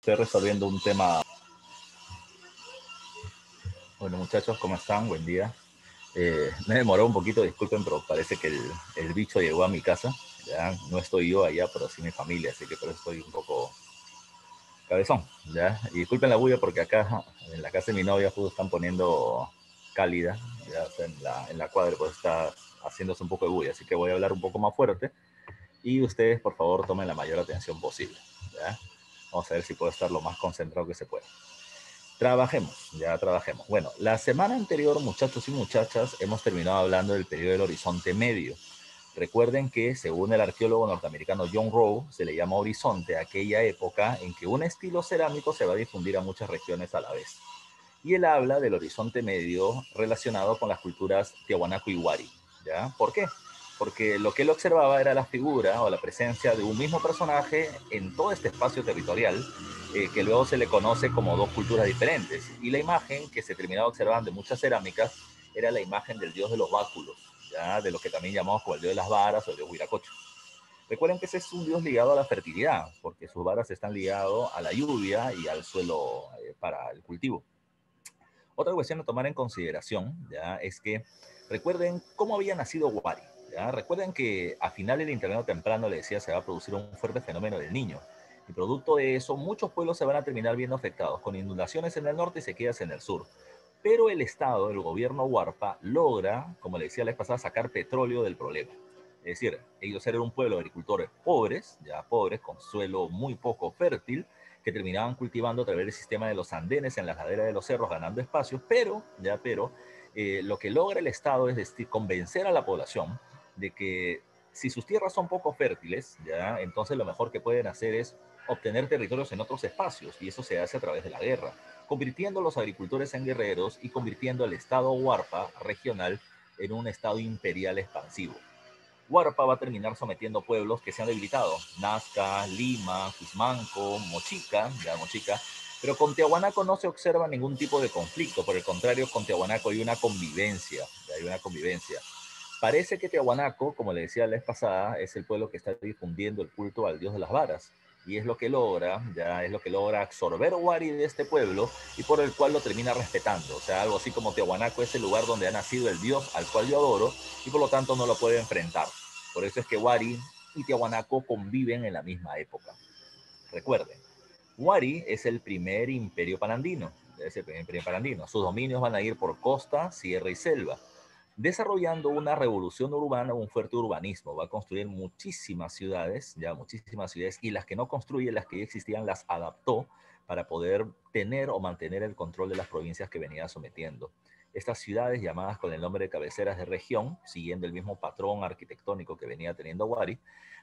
Estoy resolviendo un tema. Bueno, muchachos, ¿cómo están? Buen día. Me demoró un poquito, disculpen, pero parece que el bicho llegó a mi casa. Ya no estoy yo allá, pero sí mi familia, así que por eso estoy un poco cabezón. ¿Ya? Y disculpen la bulla porque acá en la casa de mi novia justo están poniendo cálida, ya, o sea, en la cuadra, pues está haciéndose un poco de bulla, así que voy a hablar un poco más fuerte y ustedes, por favor, tomen la mayor atención posible. ¿Ya? Vamos a ver si puedo estar lo más concentrado que se pueda. Trabajemos, ya trabajemos. Bueno, la semana anterior, muchachos y muchachas, hemos terminado hablando del periodo del Horizonte Medio. Recuerden que, según el arqueólogo norteamericano John Rowe, se le llama horizonte a aquella época en que un estilo cerámico se va a difundir a muchas regiones a la vez. Y él habla del Horizonte Medio relacionado con las culturas Tiahuanaco y Wari. ¿Ya? ¿Por qué? Porque lo que él observaba era la figura o la presencia de un mismo personaje en todo este espacio territorial, que luego se le conoce como dos culturas diferentes. Y la imagen que se terminaba observando en muchas cerámicas era la imagen del dios de los báculos, ¿ya? De lo que también llamamos como el dios de las varas o el dios Huiracocho. Recuerden que ese es un dios ligado a la fertilidad, porque sus varas están ligadas a la lluvia y al suelo para el cultivo. Otra cuestión a tomar en consideración, ¿ya? Es que recuerden cómo había nacido Wari. ¿Ya? Recuerden que a finales del intervalo temprano, le decía, se va a producir un fuerte fenómeno del niño. Y producto de eso, muchos pueblos se van a terminar viendo afectados, con inundaciones en el norte y sequías en el sur. Pero el Estado, el gobierno Huarpa, logra, como le decía la vez pasada, sacar petróleo del problema. Es decir, ellos eran un pueblo de agricultores pobres, ya pobres, con suelo muy poco fértil, que terminaban cultivando a través del sistema de los andenes en las laderas de los cerros, ganando espacios, pero lo que logra el Estado es decir, convencer a la población de que si sus tierras son poco fértiles, ya, entonces lo mejor que pueden hacer es obtener territorios en otros espacios, y eso se hace a través de la guerra, convirtiendo a los agricultores en guerreros y convirtiendo al Estado Huarpa regional en un Estado imperial expansivo. Huarpa va a terminar sometiendo pueblos que se han debilitado: Nazca, Lima, Cusmanco, Mochica, ya Mochica, pero con Tiahuanaco no se observa ningún tipo de conflicto. Por el contrario, con Tiahuanaco hay una convivencia, ya hay una convivencia. Parece que Tiahuanaco, como le decía la vez pasada, es el pueblo que está difundiendo el culto al dios de las varas, y es lo que logra, ya es lo que logra absorber Wari de este pueblo y por el cual lo termina respetando. O sea, algo así como Tiahuanaco es el lugar donde ha nacido el dios al cual yo adoro y por lo tanto no lo puedo enfrentar. Por eso es que Wari y Tiahuanaco conviven en la misma época. Recuerden, Wari es el primer imperio palandino, es el primer imperio palandino. Sus dominios van a ir por costa, sierra y selva, desarrollando una revolución urbana, un fuerte urbanismo. Va a construir muchísimas ciudades, ya muchísimas ciudades, y las que no construye, las que ya existían, las adaptó para poder tener o mantener el control de las provincias que venía sometiendo. Estas ciudades, llamadas con el nombre de cabeceras de región, siguiendo el mismo patrón arquitectónico que venía teniendo Wari,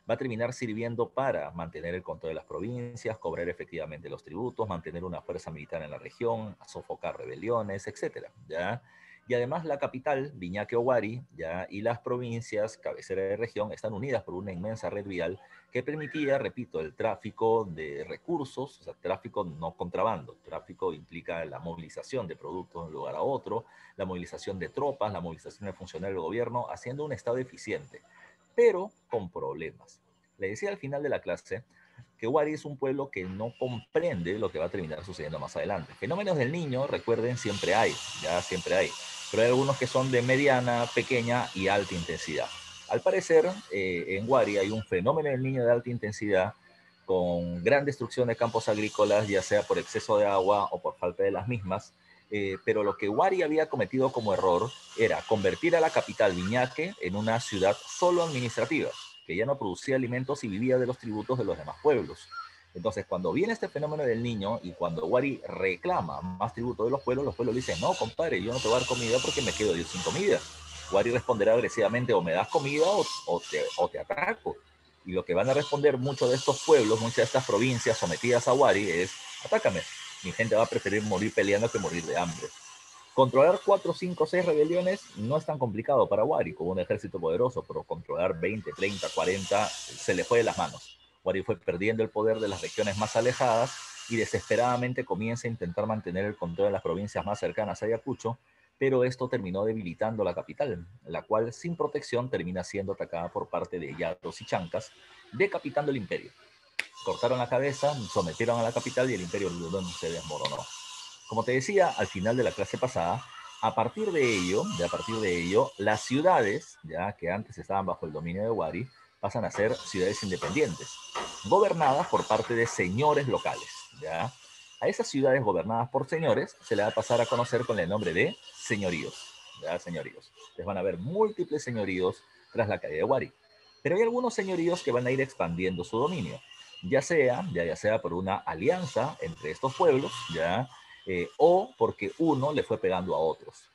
va a terminar sirviendo para mantener el control de las provincias, cobrar efectivamente los tributos, mantener una fuerza militar en la región, sofocar rebeliones, etcétera, ¿ya? Y además la capital, Viñaque Ohuari, ya, y las provincias, cabecera de región, están unidas por una inmensa red vial que permitía, repito, el tráfico de recursos, o sea, tráfico no contrabando. Tráfico implica la movilización de productos de un lugar a otro, la movilización de tropas, la movilización de funcionarios del gobierno, haciendo un Estado eficiente, pero con problemas. Le decía al final de la clase que Wari es un pueblo que no comprende lo que va a terminar sucediendo más adelante. Fenómenos del niño, recuerden, siempre hay, ya siempre hay, pero hay algunos que son de mediana, pequeña y alta intensidad. Al parecer, en Wari hay un fenómeno del niño de alta intensidad con gran destrucción de campos agrícolas, ya sea por exceso de agua o por falta de las mismas, pero lo que Wari había cometido como error era convertir a la capital Viñaque en una ciudad solo administrativa, que ya no producía alimentos y vivía de los tributos de los demás pueblos. Entonces, cuando viene este fenómeno del niño y cuando Wari reclama más tributo de los pueblos le dicen: no, compadre, yo no te voy a dar comida porque me quedo yo sin comida. Wari responderá agresivamente: o me das comida o te ataco. Y lo que van a responder muchos de estos pueblos, muchas de estas provincias sometidas a Wari es: atácame. Mi gente va a preferir morir peleando que morir de hambre. Controlar 4, 5, 6 rebeliones no es tan complicado para Wari, con un ejército poderoso, pero controlar 20, 30, 40 se le fue de las manos. Wari fue perdiendo el poder de las regiones más alejadas y desesperadamente comienza a intentar mantener el control de las provincias más cercanas a Ayacucho, pero esto terminó debilitando la capital, la cual sin protección termina siendo atacada por parte de Yatos y Chancas, decapitando el imperio. cortaron la cabeza, sometieron a la capital y el imperio Ludón se desmoronó. Como te decía al final de la clase pasada, a partir de ello, las ciudades, ya que antes estaban bajo el dominio de Wari, pasan a ser ciudades independientes, gobernadas por parte de señores locales, ¿ya? A esas ciudades gobernadas por señores se le va a pasar a conocer con el nombre de señoríos, ¿ya? Señoríos. Les van a haber múltiples señoríos tras la caída de Wari. Pero hay algunos señoríos que van a ir expandiendo su dominio, ya sea por una alianza entre estos pueblos, ya, o porque uno le fue pegando a otros.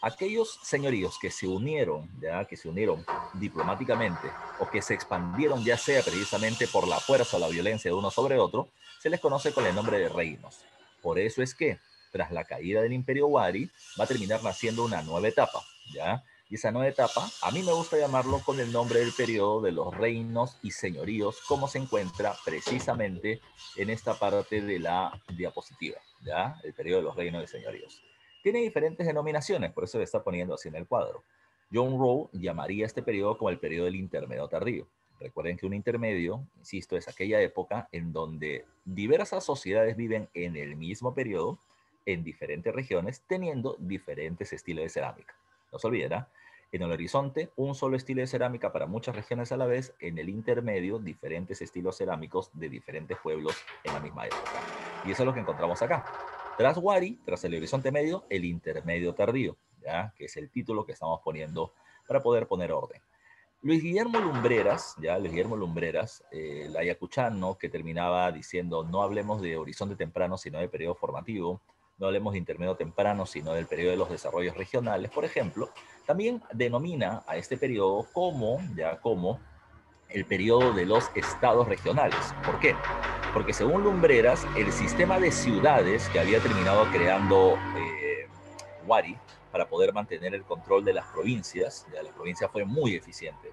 Aquellos señoríos que se unieron, ya, que se unieron diplomáticamente o que se expandieron ya sea precisamente por la fuerza o la violencia de uno sobre otro, se les conoce con el nombre de reinos. Por eso es que, tras la caída del Imperio Wari, va a terminar naciendo una nueva etapa, ¿ya? Y esa nueva etapa, a mí me gusta llamarlo con el nombre del periodo de los reinos y señoríos, como se encuentra precisamente en esta parte de la diapositiva, ¿ya? El periodo de los reinos y señoríos. Tiene diferentes denominaciones, por eso se está poniendo así en el cuadro. John Rowe llamaría este periodo como el periodo del intermedio tardío. Recuerden que un intermedio, insisto, es aquella época en donde diversas sociedades viven en el mismo periodo, en diferentes regiones, teniendo diferentes estilos de cerámica. No se olviden, ¿eh? En el horizonte, un solo estilo de cerámica para muchas regiones a la vez. En el intermedio, diferentes estilos cerámicos de diferentes pueblos en la misma época. Y eso es lo que encontramos acá. Tras Wari, tras el horizonte medio, el intermedio tardío, ¿ya? Que es el título que estamos poniendo para poder poner orden. Luis Guillermo Lumbreras, el ayacuchano que terminaba diciendo no hablemos de horizonte temprano sino de periodo formativo, no hablemos de intermedio temprano sino del periodo de los desarrollos regionales, por ejemplo, también denomina a este periodo como el periodo de los estados regionales. ¿Por qué? Porque según Lumbreras, el sistema de ciudades que había terminado creando Wari para poder mantener el control de las provincias, ¿ya? La provincia fue muy eficiente,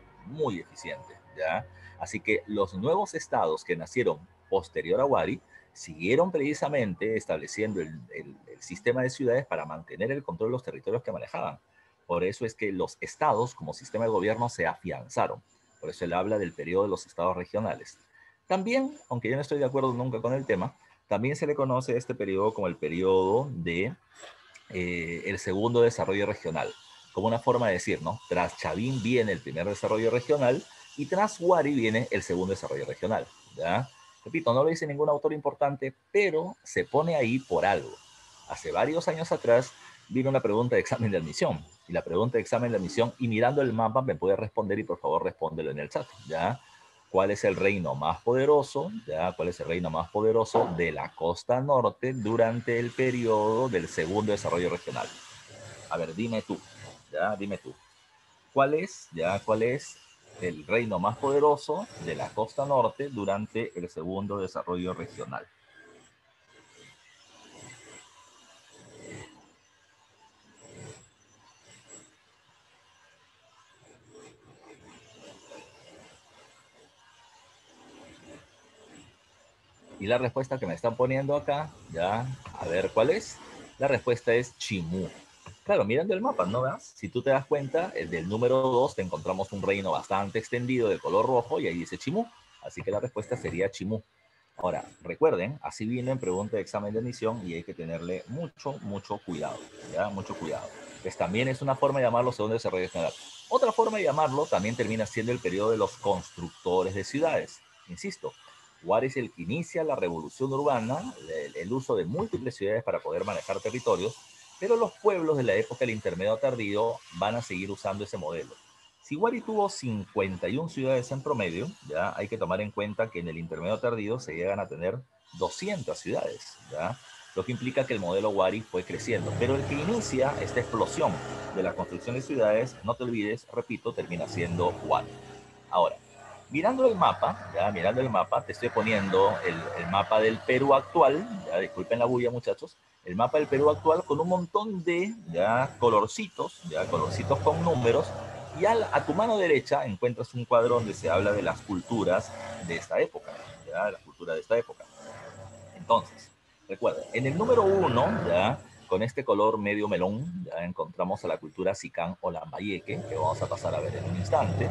¿ya? Así que los nuevos estados que nacieron posterior a Wari siguieron precisamente estableciendo el sistema de ciudades para mantener el control de los territorios que manejaban. Por eso es que los estados como sistema de gobierno se afianzaron. Por eso él habla del periodo de los estados regionales. También, aunque yo no estoy de acuerdo nunca con el tema, también se le conoce a este periodo como el periodo de el segundo desarrollo regional, como una forma de decir, ¿no? Tras Chavín viene el primer desarrollo regional y tras Wari viene el segundo desarrollo regional, ¿ya? Repito, no lo dice ningún autor importante, pero se pone ahí por algo. Hace varios años atrás vino una pregunta de examen de admisión, y la pregunta de examen de admisión, y mirando el mapa me puede responder, y por favor respóndelo en el chat, ¿ya? ¿Cuál es el reino más poderoso? ¿Ya? ¿Cuál es el reino más poderoso de la costa norte durante el periodo del segundo desarrollo regional? A ver, dime tú, ¿ya? Dime tú. ¿Cuál es el reino más poderoso de la costa norte durante el segundo desarrollo regional? Y la respuesta que me están poniendo acá, ya, a ver cuál es. La respuesta es Chimú. Claro, mirando el mapa, ¿no ves? Si tú te das cuenta, el del número 2 te encontramos un reino bastante extendido de color rojo y ahí dice Chimú. Así que la respuesta sería Chimú. Ahora, recuerden, así viene en pregunta de examen de admisión y hay que tenerle mucho cuidado, ¿ya? Mucho cuidado. Pues también es una forma de llamarlo segundo desarrollo general. Otra forma de llamarlo también termina siendo el periodo de los constructores de ciudades. Insisto, Juárez es el que inicia la revolución urbana, el uso de múltiples ciudades para poder manejar territorios, pero los pueblos de la época del intermedio tardío van a seguir usando ese modelo. Si Wari tuvo 51 ciudades en promedio, ya hay que tomar en cuenta que en el intermedio tardío se llegan a tener 200 ciudades, ¿ya? Lo que implica que el modelo Wari fue creciendo. Pero el que inicia esta explosión de la construcción de ciudades, no te olvides, repito, termina siendo Wari. Ahora, mirando el mapa, te estoy poniendo el mapa del Perú actual, ya, disculpen la bulla muchachos, el mapa del Perú actual con un montón de colorcitos con números, y a tu mano derecha encuentras un cuadro donde se habla de las culturas de esta época, ya, la cultura de esta época. Entonces, recuerda, en el número 1, ya, con este color medio melón, ya encontramos a la cultura Sicán o Lambayeque, que vamos a pasar a ver en un instante.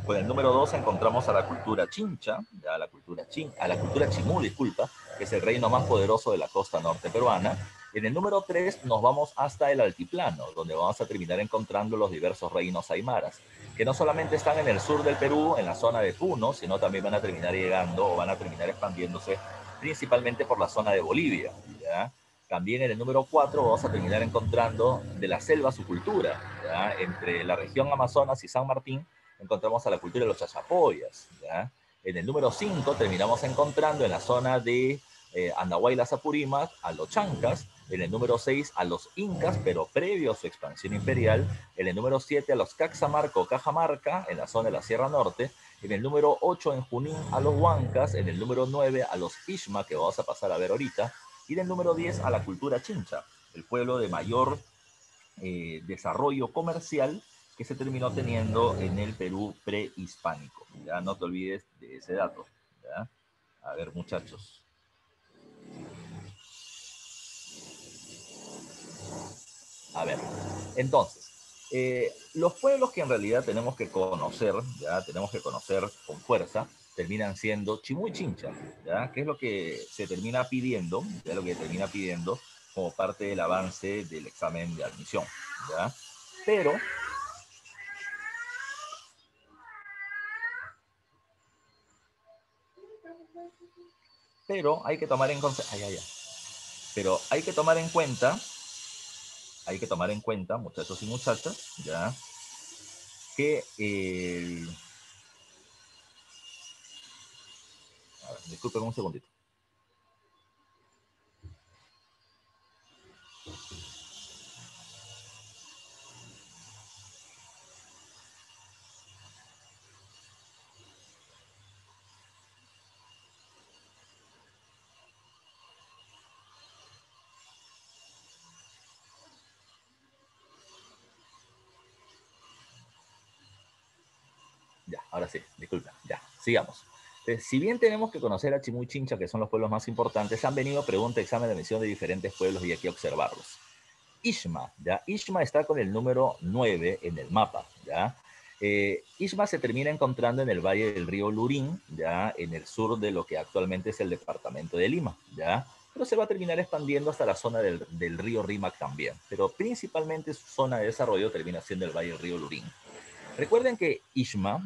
Con el número 2 encontramos a la cultura Chincha, ya a la cultura Chimú, disculpa, que es el reino más poderoso de la costa norte peruana. En el número 3 nos vamos hasta el altiplano, donde vamos a terminar encontrando los diversos reinos aymaras, que no solamente están en el sur del Perú, en la zona de Puno, sino también van a terminar llegando o van a terminar expandiéndose principalmente por la zona de Bolivia, ¿ya? También en el número 4 vamos a terminar encontrando de la selva su cultura, ¿ya? Entre la región Amazonas y San Martín encontramos a la cultura de los chachapoyas, ¿ya? En el número 5 terminamos encontrando en la zona de Andahuaylas Apurímac a los chancas, en el número 6 a los incas, pero previo a su expansión imperial, en el número 7 a los Caxamarca o Cajamarca, en la zona de la Sierra Norte, en el número 8 en Junín a los huancas, en el número 9 a los Ishma, que vamos a pasar a ver ahorita, y en el número 10 a la cultura Chincha, el pueblo de mayor desarrollo comercial que se terminó teniendo en el Perú prehispánico. Ya no te olvides de ese dato. ¿Ya? A ver, muchachos. A ver, entonces, los pueblos que en realidad tenemos que conocer, ya tenemos que conocer con fuerza, terminan siendo Chimú y Chincha, ¿ya? Que es lo que se termina pidiendo, ya lo que termina pidiendo como parte del avance del examen de admisión, ¿ya? Pero hay que tomar en cuenta, pero hay que tomar en cuenta, muchachos y muchachas, ya, que a ver, disculpen un segundito. Ya, ahora sí, disculpen, ya, sigamos. Si bien tenemos que conocer a Chimú y Chincha, que son los pueblos más importantes, han venido preguntas, examen de admisión de diferentes pueblos y hay que observarlos. Ishma, ¿ya? Ishma está con el número 9 en el mapa, ¿ya? Ishma se termina encontrando en el valle del río Lurín, ¿ya? En el sur de lo que actualmente es el departamento de Lima, ¿ya? Pero se va a terminar expandiendo hasta la zona del río Rímac también. Pero principalmente su zona de desarrollo termina siendo el valle del río Lurín. Recuerden que Ishma,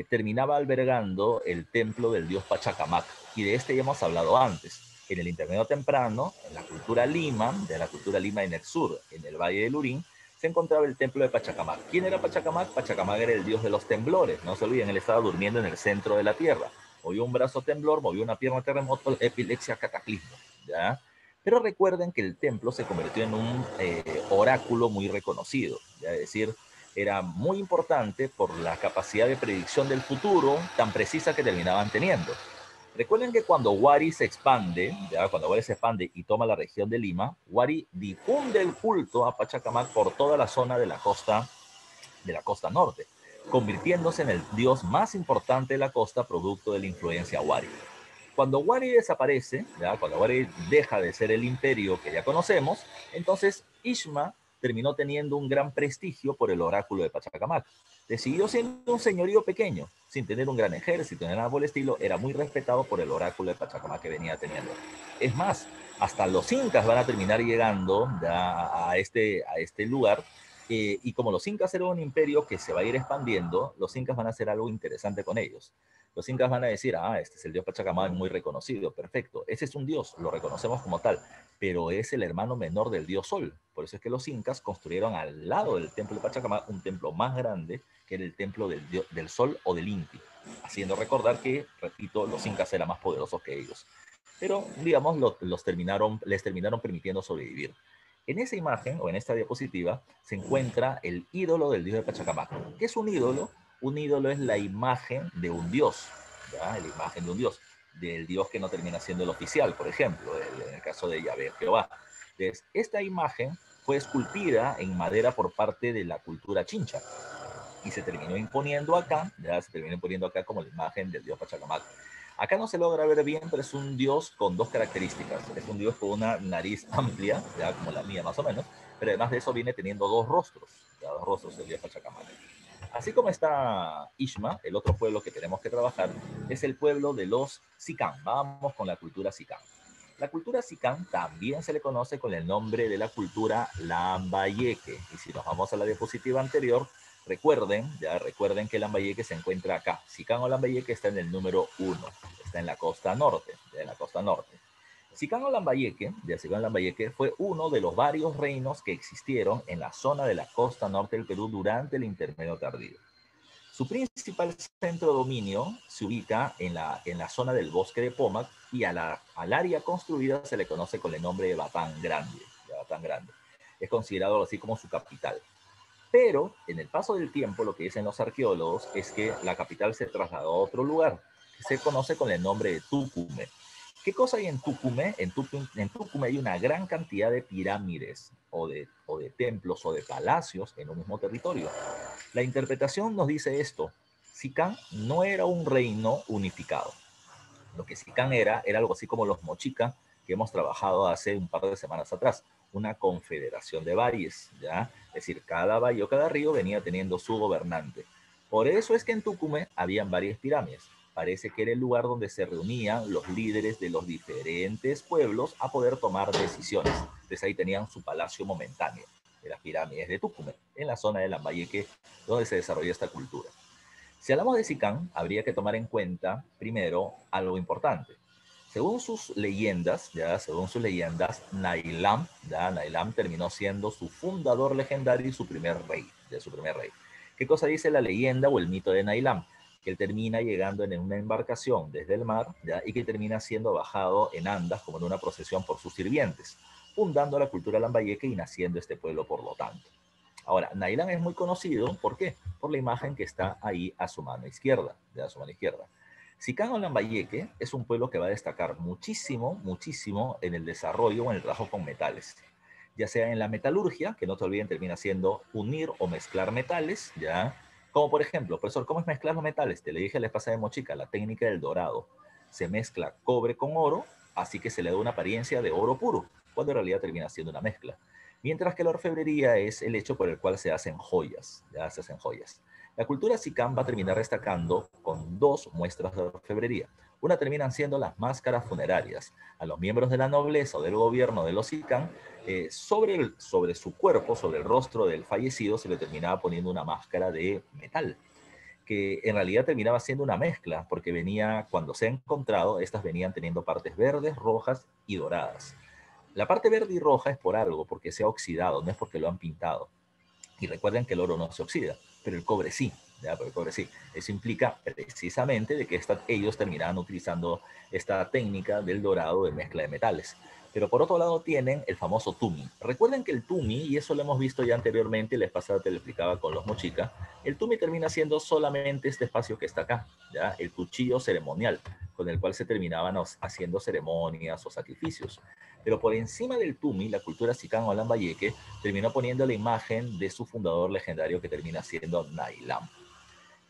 terminaba albergando el templo del dios Pachacamac, y de este ya hemos hablado antes. En el intermedio temprano, en la cultura Lima, de la cultura Lima en el sur, en el Valle del Lurín, se encontraba el templo de Pachacamac. ¿Quién era Pachacamac? Pachacamac era el dios de los temblores, no se olviden, él estaba durmiendo en el centro de la tierra. Movió un brazo temblor, movió una pierna terremoto, epilepsia, cataclismo, ¿ya? Pero recuerden que el templo se convirtió en un oráculo muy reconocido, ¿ya? Es decir, era muy importante por la capacidad de predicción del futuro tan precisa que terminaban teniendo. Recuerden que cuando Wari se expande, ¿ya? Cuando Wari se expande y toma la región de Lima, Wari difunde el culto a Pachacamac por toda la zona de la costa norte, convirtiéndose en el dios más importante de la costa producto de la influencia Wari. Cuando Wari desaparece, ¿ya? Cuando Wari deja de ser el imperio que ya conocemos, entonces Ishma terminó teniendo un gran prestigio por el oráculo de Pachacamac. Siguió siendo un señorío pequeño, sin tener un gran ejército, ni nada por el estilo, era muy respetado por el oráculo de Pachacamac que venía teniendo. Es más, hasta los incas van a terminar llegando a este lugar, y como los incas eran un imperio que se va a ir expandiendo, los incas van a hacer algo interesante con ellos. Los incas van a decir, este es el dios Pachacamac muy reconocido, perfecto. Ese es un dios, lo reconocemos como tal, pero es el hermano menor del dios Sol. Por eso es que los incas construyeron al lado del templo de Pachacamac un templo más grande que era el templo del Sol o del Inti, haciendo recordar que, repito, los incas eran más poderosos que ellos. Pero, digamos, les terminaron permitiendo sobrevivir. En esa imagen o en esta diapositiva se encuentra el ídolo del dios de Pachacamac. ¿Qué es un ídolo? Un ídolo es la imagen de un dios, ¿ya? La imagen de un dios, del dios que no termina siendo el oficial, por ejemplo, en el caso de Yahvé Jehová. Entonces, esta imagen fue esculpida en madera por parte de la cultura chincha y se terminó imponiendo acá, ya se terminó imponiendo acá como la imagen del dios Pachacamac. Acá no se logra ver bien, pero es un dios con dos características. Es un dios con una nariz amplia, ya como la mía más o menos, pero además de eso viene teniendo dos rostros, ya dos rostros del dios Pachacamac. Así como está Ishma, el otro pueblo que tenemos que trabajar es el pueblo de los Sicán. Vamos con la cultura Sicán. La cultura Sicán también se le conoce con el nombre de la cultura Lambayeque. Y si nos vamos a la diapositiva anterior, recuerden que Lambayeque se encuentra acá. Sicán o Lambayeque está en el número 1, está en la costa norte, Sicán o Lambayeque, Sicán o Lambayeque fue uno de los varios reinos que existieron en la zona de la costa norte del Perú durante el Intermedio Tardío. Su principal centro de dominio se ubica en la zona del bosque de Pomac y al área construida se le conoce con el nombre de Batán Grande. Es considerado así como su capital. Pero en el paso del tiempo lo que dicen los arqueólogos es que la capital se trasladó a otro lugar que se conoce con el nombre de Tucumé. ¿Qué cosa hay en Tucumé? En Tucumé hay una gran cantidad de pirámides o de templos o de palacios en un mismo territorio. La interpretación nos dice esto: Sicán no era un reino unificado. Lo que Sicán era algo así como los Mochica que hemos trabajado hace un par de semanas atrás, una confederación de valles, ¿ya? Es decir, cada valle o cada río venía teniendo su gobernante. Por eso es que en Tucumé habían varias pirámides. Parece que era el lugar donde se reunían los líderes de los diferentes pueblos a poder tomar decisiones. Entonces ahí tenían su palacio momentáneo de las pirámides de Tucumé, en la zona de Lambayeque, donde se desarrolla esta cultura. Si hablamos de Sicán, habría que tomar en cuenta primero algo importante. Según sus leyendas, Nailam terminó siendo su fundador legendario y su primer rey. ¿Qué cosa dice la leyenda o el mito de Nailam? Que él termina llegando en una embarcación desde el mar, ¿ya? Y que termina siendo bajado en andas como en una procesión por sus sirvientes, fundando la cultura lambayeque y naciendo este pueblo por lo tanto. Ahora, Nailan es muy conocido, ¿por qué? Por la imagen que está ahí a su mano izquierda, Sicán o Lambayeque es un pueblo que va a destacar muchísimo en el desarrollo o en el trabajo con metales, ya sea en la metalurgia, que no te olviden termina siendo unir o mezclar metales, ¿ya? Como por ejemplo, profesor, ¿cómo es mezclar los metales? Te le dije la vez pasada de Mochica, la técnica del dorado. Se mezcla cobre con oro, así que se le da una apariencia de oro puro, cuando en realidad termina siendo una mezcla. Mientras que la orfebrería es el hecho por el cual se hacen joyas, ya se hacen joyas. La cultura Sicán va a terminar destacando con dos muestras de orfebrería. Una terminan siendo las máscaras funerarias. A los miembros de la nobleza o del gobierno de los Sicán, sobre su cuerpo, sobre el rostro del fallecido, se le terminaba poniendo una máscara de metal, que en realidad terminaba siendo una mezcla, porque venía, cuando se ha encontrado, estas venían teniendo partes verdes, rojas y doradas. La parte verde y roja es por algo, porque se ha oxidado, no es porque lo han pintado. Y recuerden que el oro no se oxida, pero el cobre sí. Pero el cobre sí. Eso implica precisamente de que ellos terminaban utilizando esta técnica del dorado de mezcla de metales. Pero por otro lado tienen el famoso tumi. Recuerden que el tumi, y eso lo hemos visto ya anteriormente, les pasada te lo explicaba con los mochica, el tumi termina siendo solamente este espacio que está acá, ¿ya? El cuchillo ceremonial, con el cual se terminaban haciendo ceremonias o sacrificios. Pero por encima del tumi, la cultura Sicán o Lambayeque terminó poniendo la imagen de su fundador legendario que termina siendo Nailam.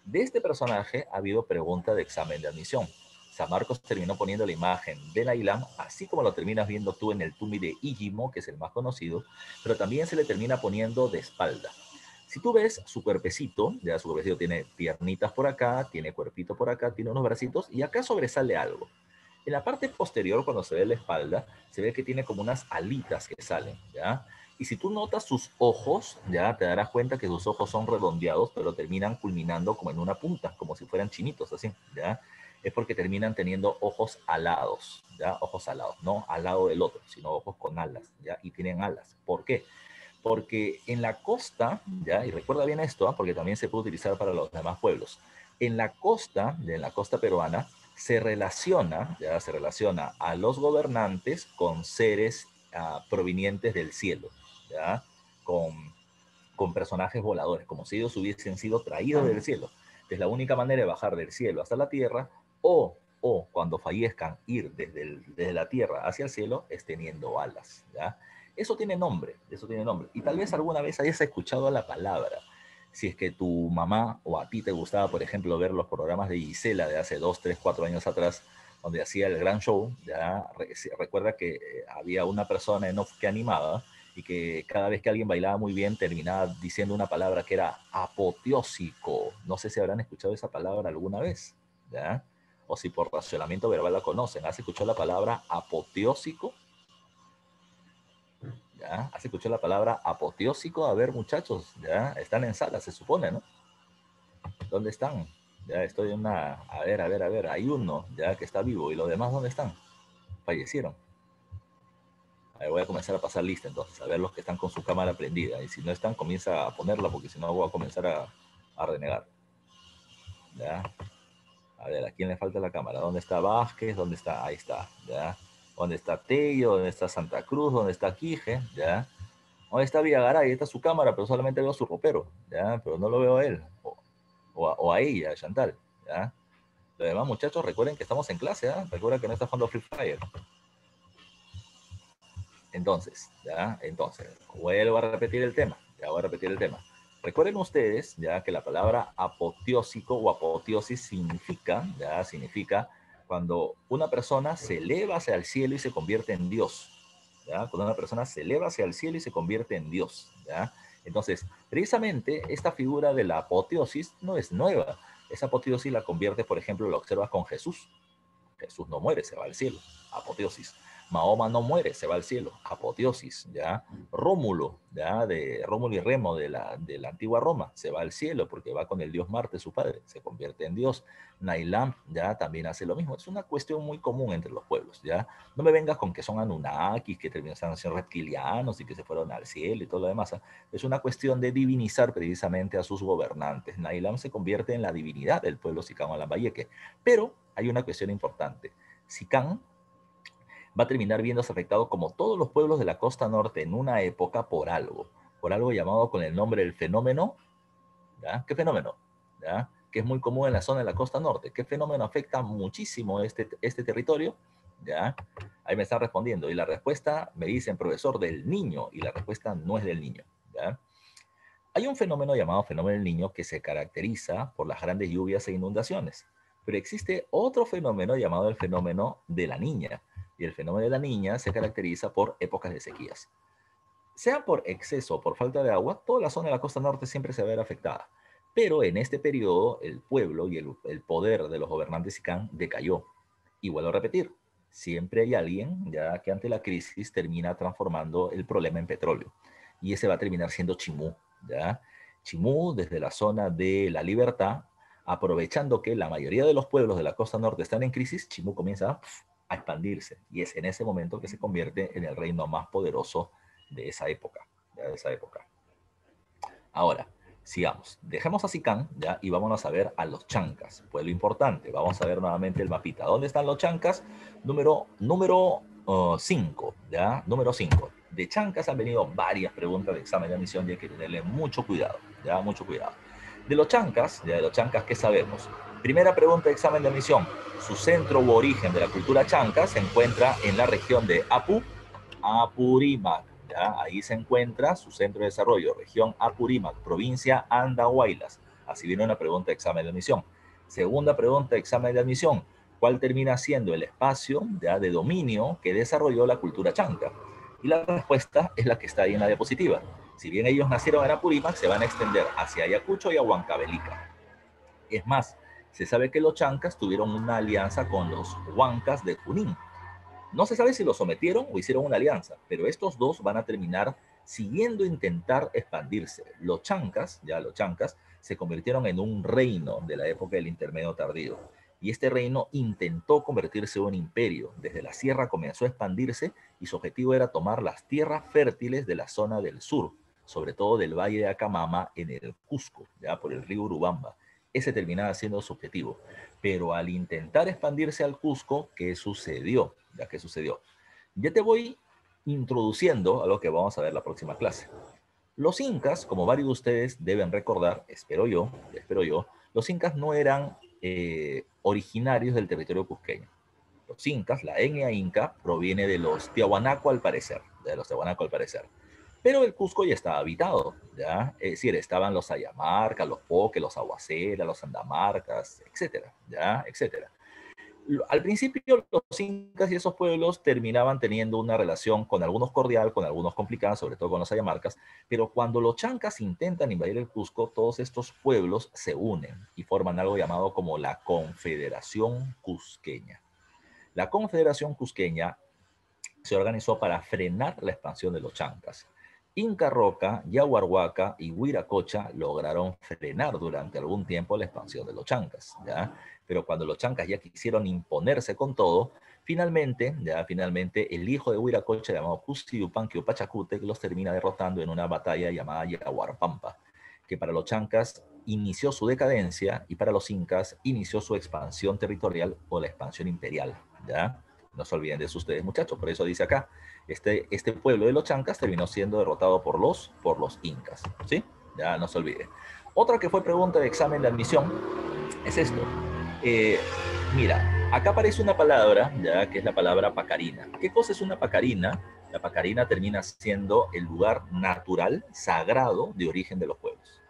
De este personaje ha habido pregunta de examen de admisión. San Marcos terminó poniendo la imagen de Nailam, así como lo terminas viendo tú en el tumi de Ijimo, que es el más conocido, pero también se le termina poniendo de espalda. Si tú ves su cuerpecito, ya su cuerpecito tiene piernitas por acá, tiene cuerpito por acá, tiene unos bracitos y acá sobresale algo. En la parte posterior, cuando se ve la espalda, se ve que tiene como unas alitas que salen, ¿ya? Y si tú notas sus ojos, ya te darás cuenta que sus ojos son redondeados, pero terminan culminando como en una punta, como si fueran chinitos, así, ¿ya? Es porque terminan teniendo ojos alados, ¿ya? Ojos alados, no al lado del otro, sino ojos con alas, ¿ya? Y tienen alas. ¿Por qué? Porque en la costa, ¿ya? Y recuerda bien esto, ¿eh? Porque también se puede utilizar para los demás pueblos. En la costa peruana, se relaciona a los gobernantes con seres provenientes del cielo, ¿ya? Con, con personajes voladores, como si ellos hubiesen sido traídos del cielo. Entonces, la única manera de bajar del cielo hasta la tierra, o cuando fallezcan, ir desde la tierra hacia el cielo, es teniendo alas, ¿ya? Eso tiene nombre, Y tal vez alguna vez hayas escuchado la palabra. Si es que tu mamá o a ti te gustaba, por ejemplo, ver los programas de Gisela de hace 2, 3, 4 años atrás, donde hacía el gran show, ya recuerda que había una persona en off que animaba, y que cada vez que alguien bailaba muy bien terminaba diciendo una palabra que era apoteósico. No sé si habrán escuchado esa palabra alguna vez, ¿ya? O si por racionamiento verbal la conocen. ¿Has escuchado la palabra apoteósico? ¿Ya? ¿Has escuchado la palabra apoteósico? A ver, muchachos, ¿ya? Están en sala, se supone, ¿no? ¿Dónde están? Ya estoy en una... A ver, hay uno, ya, que está vivo. ¿Y los demás dónde están? Fallecieron. A ver, voy a comenzar a pasar lista entonces, a ver los que están con su cámara prendida. Y si no están, comienza a ponerla, porque si no voy a comenzar a renegar. ¿Ya? A ver, ¿a quién le falta la cámara? ¿Dónde está Vázquez? ¿Dónde está? Ahí está, ¿ya? ¿Dónde está Tello? ¿Dónde está Santa Cruz? ¿Dónde está Quije? ¿Ya? ¿Dónde está Villagaray? Ahí está su cámara, pero solamente veo su ropero, ¿ya? Pero no lo veo a él, o a ella, a Chantal, ¿ya? Los demás muchachos, recuerden que estamos en clase, ¿ah? Recuerden que no está jugando Free Fire. Entonces, ¿ya? Entonces, vuelvo a repetir el tema, ya voy a repetir el tema. Recuerden ustedes, ya, que la palabra apoteósico o apoteosis significa, ya, significa cuando una persona se eleva hacia el cielo y se convierte en Dios, ¿ya? Cuando una persona se eleva hacia el cielo y se convierte en Dios, ¿ya? Entonces, precisamente esta figura de la apoteosis no es nueva. Esa apoteosis la convierte, por ejemplo, la observas con Jesús. Jesús no muere, se va al cielo, apoteosis. Mahoma no muere, se va al cielo, apoteosis, ¿ya? Rómulo, ¿ya? De Rómulo y Remo de la antigua Roma, se va al cielo porque va con el dios Marte, su padre, se convierte en dios. Nailam, ¿ya? También hace lo mismo. Es una cuestión muy común entre los pueblos, ¿ya? No me vengas con que son Anunnakis, que terminan siendo reptilianos y que se fueron al cielo y todo lo demás. ¿Eh? Es una cuestión de divinizar precisamente a sus gobernantes. Nailam se convierte en la divinidad del pueblo Sicamo Lambayeque. Pero hay una cuestión importante. Sicán va a terminar viéndose afectado como todos los pueblos de la costa norte en una época por algo llamado con el nombre del fenómeno, ¿ya? ¿Qué fenómeno? ¿Ya? Que es muy común en la zona de la costa norte. ¿Qué fenómeno afecta muchísimo este territorio? ¿Ya? Ahí me están respondiendo. Y la respuesta me dicen, profesor, del niño. Y la respuesta no es del niño. ¿Ya? Hay un fenómeno llamado fenómeno del niño que se caracteriza por las grandes lluvias e inundaciones. Pero existe otro fenómeno llamado el fenómeno de la niña. Y el fenómeno de la niña se caracteriza por épocas de sequías. Sea por exceso o por falta de agua, toda la zona de la costa norte siempre se va a ver afectada. Pero en este periodo, el pueblo y el poder de los gobernantes Sicán decayó. Y vuelvo a repetir, siempre hay alguien ya que ante la crisis termina transformando el problema en petróleo. Y ese va a terminar siendo Chimú. ¿Ya? Chimú, desde la zona de la Libertad, aprovechando que la mayoría de los pueblos de la costa norte están en crisis, Chimú comienza a expandirse. Y es en ese momento que se convierte en el reino más poderoso de esa época. ¿Ya? De esa época. Ahora, sigamos. Dejemos a Sicán, ¿ya? Y vámonos a ver a los chancas. Pues lo importante, vamos a ver nuevamente el mapita. ¿Dónde están los chancas? Número 5, ¿ya? Número 5. De chancas han venido varias preguntas de examen de admisión y hay que tenerle mucho cuidado, ¿ya? Mucho cuidado. De los chancas, ¿ya? De los chancas, ¿qué sabemos? Primera pregunta de examen de admisión. Su centro u origen de la cultura chanca se encuentra en la región de Apurímac. ¿Ya? Ahí se encuentra su centro de desarrollo, región Apurímac, provincia Andahuaylas. Así viene una pregunta de examen de admisión. Segunda pregunta de examen de admisión. ¿Cuál termina siendo el espacio ya de dominio que desarrolló la cultura chanca? Y la respuesta es la que está ahí en la diapositiva. Si bien ellos nacieron en Apurímac, se van a extender hacia Ayacucho y a Huancavelica. Es más, se sabe que los chancas tuvieron una alianza con los huancas de Junín. No se sabe si lo sometieron o hicieron una alianza, pero estos dos van a terminar siguiendo intentar expandirse. Los chancas, se convirtieron en un reino de la época del intermedio tardío. Y este reino intentó convertirse en un imperio. Desde la sierra comenzó a expandirse y su objetivo era tomar las tierras fértiles de la zona del sur, sobre todo del valle de Acamama en el Cusco, ya por el río Urubamba. Ese terminaba siendo su objetivo. Pero al intentar expandirse al Cusco, ¿qué sucedió? ¿Qué sucedió? Ya te voy introduciendo a lo que vamos a ver la próxima clase. Los incas, como varios de ustedes deben recordar, espero yo, los incas no eran originarios del territorio cusqueño. Los incas, la etnia inca, proviene de los Tiahuanaco al parecer, Pero el Cusco ya estaba habitado, ¿ya? Es decir, estaban los Ayamarcas, los Poques, los Aguaceras, los Andamarcas, etcétera, ¿ya? Etcétera. Al principio los incas y esos pueblos terminaban teniendo una relación con algunos cordial, con algunos complicada, sobre todo con los ayamarcas, pero cuando los chancas intentan invadir el Cusco, todos estos pueblos se unen y forman algo llamado como la Confederación Cusqueña. La Confederación Cusqueña se organizó para frenar la expansión de los chancas. Inca Roca, Yaguarhuaca y Huiracocha lograron frenar durante algún tiempo la expansión de los chancas, ¿ya? Pero cuando los chancas ya quisieron imponerse con todo, finalmente el hijo de Huiracocha, llamado Cusiyupanqui o Pachacútec, los termina derrotando en una batalla llamada Yaguarpampa, que para los chancas inició su decadencia y para los incas inició su expansión territorial o la expansión imperial, ¿ya? No se olviden de eso ustedes, muchachos. Por eso dice acá, este pueblo de los chancas terminó siendo derrotado por los incas, ¿sí? Ya no se olviden. Otra que fue pregunta de examen de admisión es esto. Eh, Mira, acá aparece una palabra, ya que es la palabra pacarina. ¿Qué cosa es una pacarina? La pacarina termina siendo el lugar natural, sagrado, de origen de los pueblos.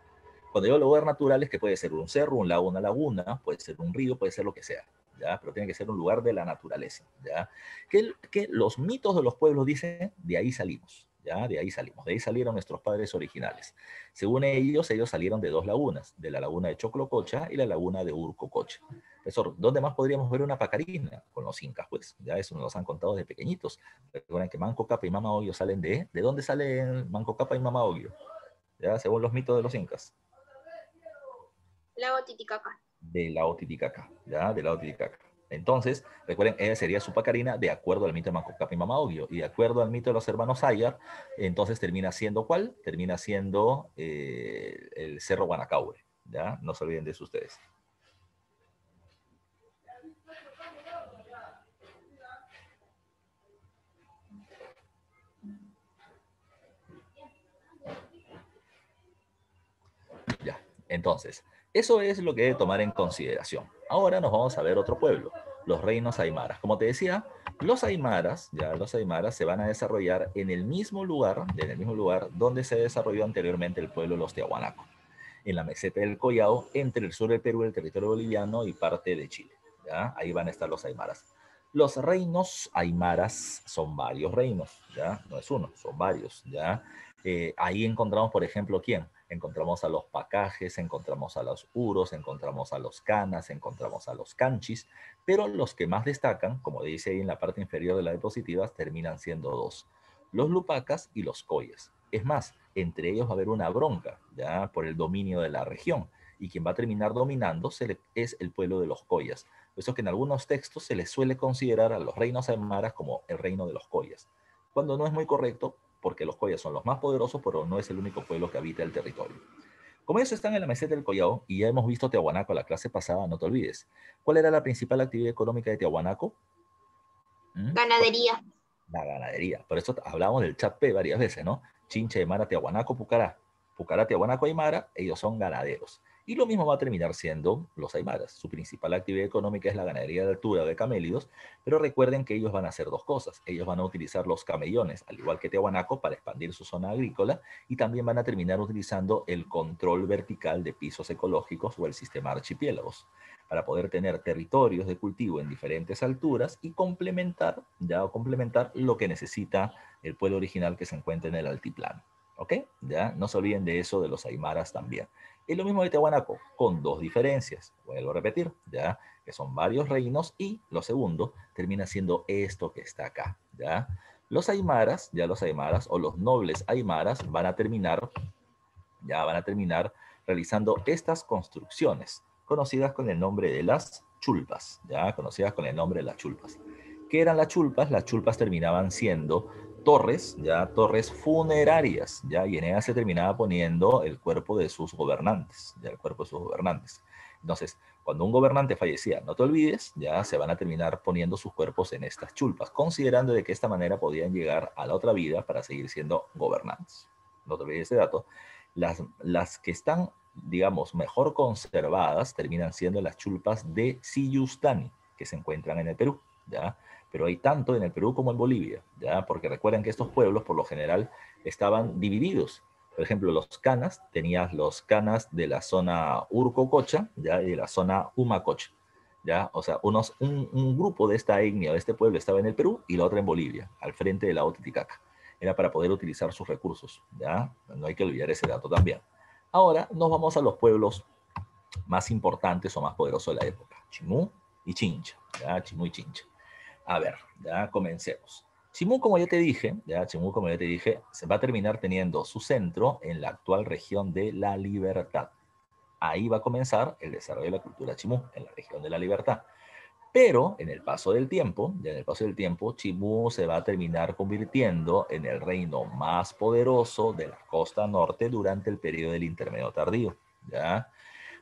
Cuando digo lugar natural es que puede ser un cerro, un lago, una laguna, puede ser un río, puede ser lo que sea, ¿ya? Pero tiene que ser un lugar de la naturaleza, ¿ya? Que los mitos de los pueblos dicen, de ahí salimos, ¿ya? De ahí salimos, de ahí salieron nuestros padres originales. Según ellos salieron de dos lagunas, de la laguna de Choclococha y la laguna de Urcococha. Profesor, ¿dónde más podríamos ver una pacarina? Con los incas, pues, ya eso nos han contado de pequeñitos. Recuerden que Manco Capa y Mama Oglio salen ¿de dónde salen Manco Capa y Mama Oglio? ¿Ya? Según los mitos de los incas. Lago Titicaca. De la Titicaca, ¿ya? De la Titicaca. Entonces, recuerden, ella sería su pacarina de acuerdo al mito de Manco Cápac y Mama Oglio. Y de acuerdo al mito de los hermanos Ayar, entonces termina siendo ¿cuál? Termina siendo el Cerro Guanacaure, ¿ya? No se olviden de eso ustedes. Ya, entonces, eso es lo que debe tomar en consideración. Ahora nos vamos a ver otro pueblo, los reinos aymaras. Como te decía, los aymaras se van a desarrollar en el mismo lugar donde se desarrolló anteriormente el pueblo de los Tiahuanaco, en la meseta del Collao, entre el sur del Perú, el territorio boliviano y parte de Chile. ¿Ya? Ahí van a estar los aymaras. Los reinos aymaras son varios reinos, ¿ya? No es uno, son varios, ¿ya? Ahí encontramos, por ejemplo, ¿quién? Encontramos a los pacajes, encontramos a los uros, encontramos a los canas, encontramos a los canchis, pero los que más destacan, como dice ahí en la parte inferior de la diapositiva, terminan siendo dos, los lupacas y los collas. Es más, entre ellos va a haber una bronca, ya por el dominio de la región, y quien va a terminar dominando es el pueblo de los collas. Por eso que en algunos textos se les suele considerar a los reinos aymaras como el reino de los collas, cuando no es muy correcto, porque los collas son los más poderosos, pero no es el único pueblo que habita el territorio. Como ellos están en la meseta del Collao, y ya hemos visto Tiahuanaco la clase pasada, no te olvides. ¿Cuál era la principal actividad económica de Tiahuanaco? ¿Mm? Ganadería. La ganadería. Por eso hablamos del chat P varias veces, ¿no? Chinche, Aymara, Tiahuanaco, Pucará. Pucará, Tiahuanaco, Aymara, ellos son ganaderos. Y lo mismo va a terminar siendo los aymaras. Su principal actividad económica es la ganadería de altura de camélidos, pero recuerden que ellos van a hacer dos cosas. Ellos van a utilizar los camellones, al igual que Tiahuanaco, para expandir su zona agrícola, y también van a terminar utilizando el control vertical de pisos ecológicos o el sistema archipiélagos, para poder tener territorios de cultivo en diferentes alturas y complementar lo que necesita el pueblo original que se encuentra en el altiplano. ¿Ok? Ya, no se olviden de eso de los aymaras también. Es lo mismo de Tiahuanaco, con dos diferencias. Vuelvo a repetir, ya, que son varios reinos y lo segundo termina siendo esto que está acá, ya. Los aymaras o los nobles aymaras van a terminar realizando estas construcciones, conocidas con el nombre de las chulpas, ya conocidas con el nombre de las chulpas. ¿Qué eran las chulpas? Las chulpas terminaban siendo torres, ya torres funerarias, ya, y en ellas se terminaba poniendo el cuerpo de sus gobernantes, ya el cuerpo de sus gobernantes. Entonces, cuando un gobernante fallecía, no te olvides, ya se van a terminar poniendo sus cuerpos en estas chulpas, considerando de que esta manera podían llegar a la otra vida para seguir siendo gobernantes. No te olvides ese dato. Las que están, digamos, mejor conservadas terminan siendo las chulpas de Siyustani, que se encuentran en el Perú, ¿ya? Pero hay tanto en el Perú como en Bolivia, ¿ya? Porque recuerden que estos pueblos, por lo general, estaban divididos. Por ejemplo, los canas, tenías los canas de la zona Urcococha, ¿ya? Y de la zona Humacocha. ¿ya? O sea, un grupo de esta etnia, de este pueblo, estaba en el Perú y la otra en Bolivia, al frente del lago Titicaca. Era para poder utilizar sus recursos, ¿ya? No hay que olvidar ese dato también. Ahora nos vamos a los pueblos más importantes o más poderosos de la época, Chimú y Chincha, ¿ya? Chimú y Chincha. A ver, ya comencemos. Chimú, como ya te dije, Chimú, como ya te dije, se va a terminar teniendo su centro en la actual región de La Libertad. Ahí va a comenzar el desarrollo de la cultura Chimú, en la región de La Libertad. Pero en el paso del tiempo, ya en el paso del tiempo, Chimú se va a terminar convirtiendo en el reino más poderoso de la costa norte durante el periodo del Intermedio Tardío, ¿ya?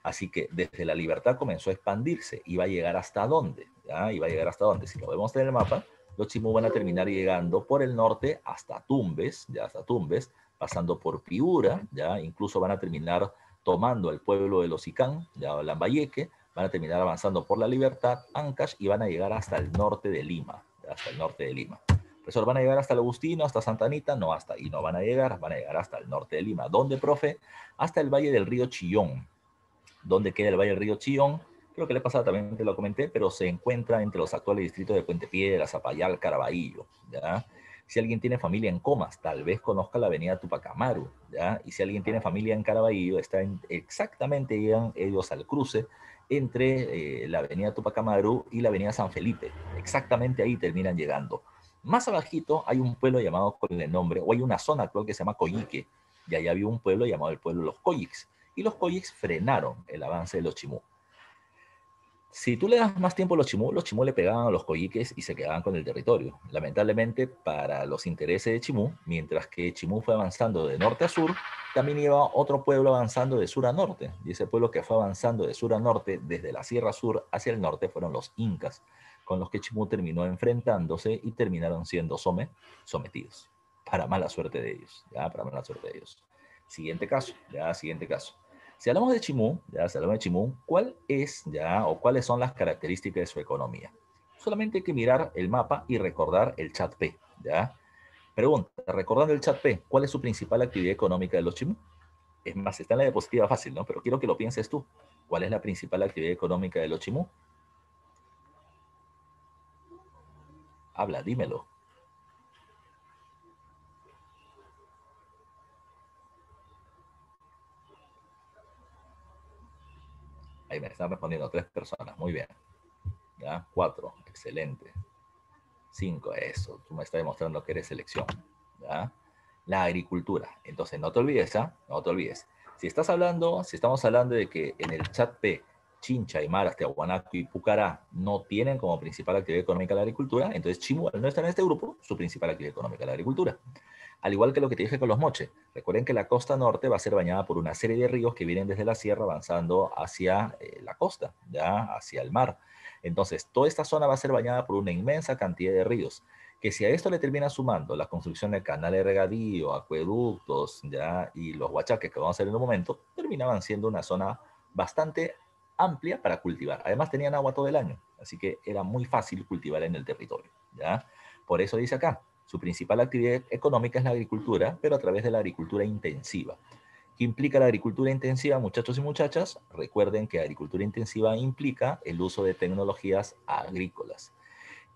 Así que desde la libertad comenzó a expandirse. ¿Iba a llegar hasta dónde? ¿Ya? Iba a llegar hasta dónde. Si lo vemos en el mapa, los Chimú van a terminar llegando por el norte hasta Tumbes, ya hasta Tumbes, pasando por Piura, ya incluso van a terminar tomando el pueblo de los Icán, ya Lambayeque, van a terminar avanzando por la Libertad, Ancash, y van a llegar hasta el norte de Lima, ya hasta el norte de Lima. Profesor, ¿van a llegar hasta el Agustino, hasta Santa Anita? No, hasta ahí no van a llegar hasta el norte de Lima. ¿Dónde, profe? Hasta el valle del río Chillón. ¿Dónde queda el Valle del Río Chillón? Creo que la pasada también te lo comenté, pero se encuentra entre los actuales distritos de Puente Piedra, Zapayal, Caraballo, ¿ya? Si alguien tiene familia en Comas, tal vez conozca la avenida Tupac Amaru, ¿ya? Y si alguien tiene familia en Caraballo, exactamente, llegan ellos al cruce entre la avenida Tupac Amaru y la avenida San Felipe. Exactamente ahí terminan llegando. Más abajito hay un pueblo llamado con el nombre, o hay una zona actual que se llama Coyique, y allá había un pueblo llamado el pueblo de los Coyics, y los Koyiks frenaron el avance de los Chimú. Si tú le das más tiempo a los Chimú le pegaban a los Koyiques y se quedaban con el territorio. Lamentablemente, para los intereses de Chimú, mientras que Chimú fue avanzando de norte a sur, también iba otro pueblo avanzando de sur a norte. Y ese pueblo que fue avanzando de sur a norte, desde la Sierra Sur hacia el norte, fueron los Incas, con los que Chimú terminó enfrentándose y terminaron siendo sometidos. Para mala suerte de ellos, ya, para mala suerte de ellos. Siguiente caso, ya, siguiente caso. Si hablamos de Chimú, ya, si hablamos de Chimú, ¿cuál es ya o cuáles son las características de su economía? Solamente hay que mirar el mapa y recordar el chat P, ¿ya? Pregunta, recordando el chat P, ¿cuál es su principal actividad económica de los Chimú? Es más, está en la diapositiva fácil, ¿no? Pero quiero que lo pienses tú. ¿Cuál es la principal actividad económica de los Chimú? Habla, dímelo. Ahí me están respondiendo 3 personas, muy bien. ¿Ya? 4, excelente. 5, eso, tú me estás demostrando que eres selección. ¿Ya? La agricultura. Entonces, no te olvides, ¿ah? No te olvides. Si estamos hablando de que en el chat P, Chincha, Aymara, Tiahuanaco y Pucará no tienen como principal actividad económica la agricultura, entonces Chimú, al no estar en este grupo, su principal actividad económica es la agricultura. Al igual que lo que te dije con los moches. Recuerden que la costa norte va a ser bañada por una serie de ríos que vienen desde la sierra avanzando hacia la costa, ya hacia el mar. Entonces, toda esta zona va a ser bañada por una inmensa cantidad de ríos, que si a esto le termina sumando la construcción de canales de regadío, acueductos, ya, y los huachaques que vamos a hacer en un momento, terminaban siendo una zona bastante amplia para cultivar. Además tenían agua todo el año, así que era muy fácil cultivar en el territorio, ¿ya? Por eso dice acá, su principal actividad económica es la agricultura, pero a través de la agricultura intensiva. ¿Qué implica la agricultura intensiva, muchachos y muchachas? Recuerden que agricultura intensiva implica el uso de tecnologías agrícolas.